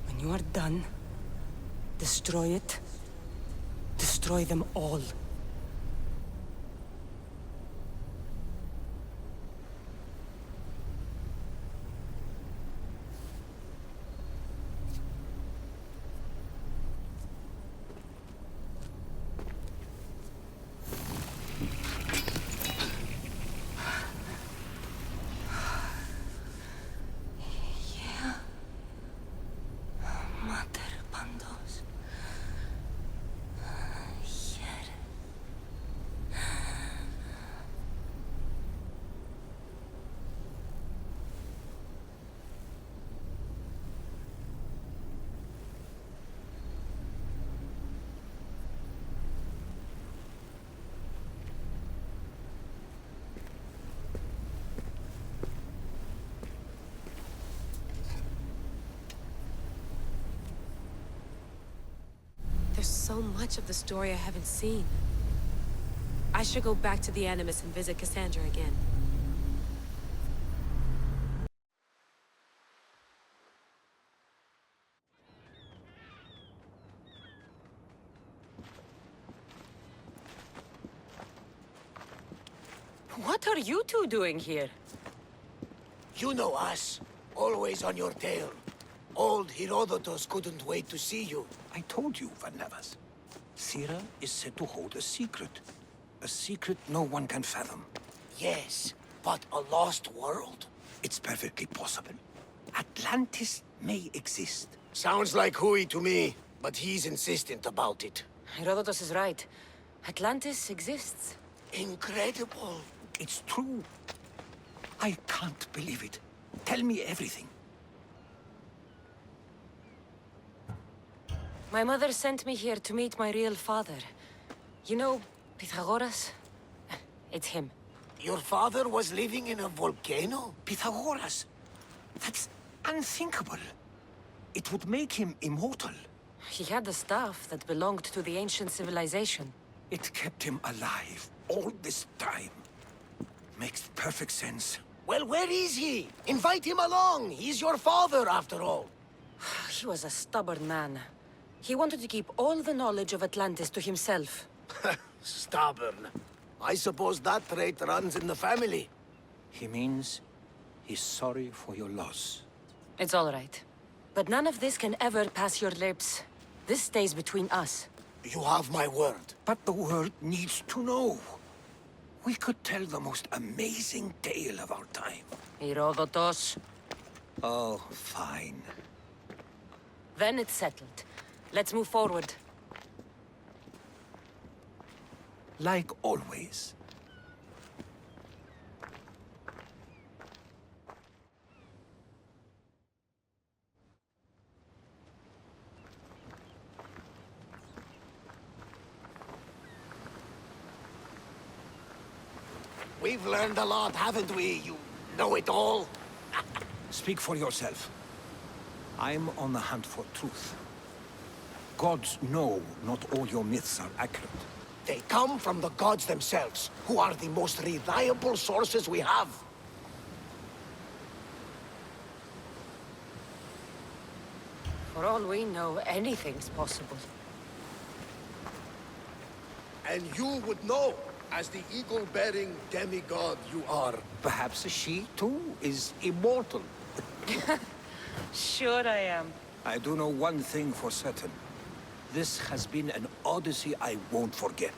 When you are done, destroy it. Destroy them all. There's so much of the story I haven't seen. I should go back to the Animus and visit Cassandra again. What are you two doing here? You know us. Always on your tail. Old Herodotus couldn't wait to see you. I told you, Varnavas. Thera is said to hold a secret. A secret no one can fathom. Yes, but a lost world? It's perfectly possible. Atlantis may exist. Sounds like Hui to me, but he's insistent about it. Herodotus is right. Atlantis exists. Incredible. It's true. I can't believe it. Tell me everything. My mother sent me here to meet my real father. You know, Pythagoras? It's him. Your father was living in a volcano? Pythagoras? That's unthinkable. It would make him immortal. He had the staff that belonged to the ancient civilization. It kept him alive all this time. Makes perfect sense. Well, where is he? Invite him along. He's your father, after all. He was a stubborn man. He wanted to keep all the knowledge of Atlantis to himself. Stubborn. I suppose that trait runs in the family. He means he's sorry for your loss. It's all right. But none of this can ever pass your lips. This stays between us. You have my word. But the world needs to know. We could tell the most amazing tale of our time. Herodotus. Oh, fine. Then it's settled. Let's move forward. Like always. We've learned a lot, haven't we? You know it all. Speak for yourself. I'm on the hunt for truth. Gods know not all your myths are accurate. They come from the gods themselves, who are the most reliable sources we have. For all we know, anything's possible. And you would know, as the eagle-bearing demigod you are. Perhaps she, too, is immortal. Sure I am. I do know one thing for certain. This has been an odyssey I won't forget.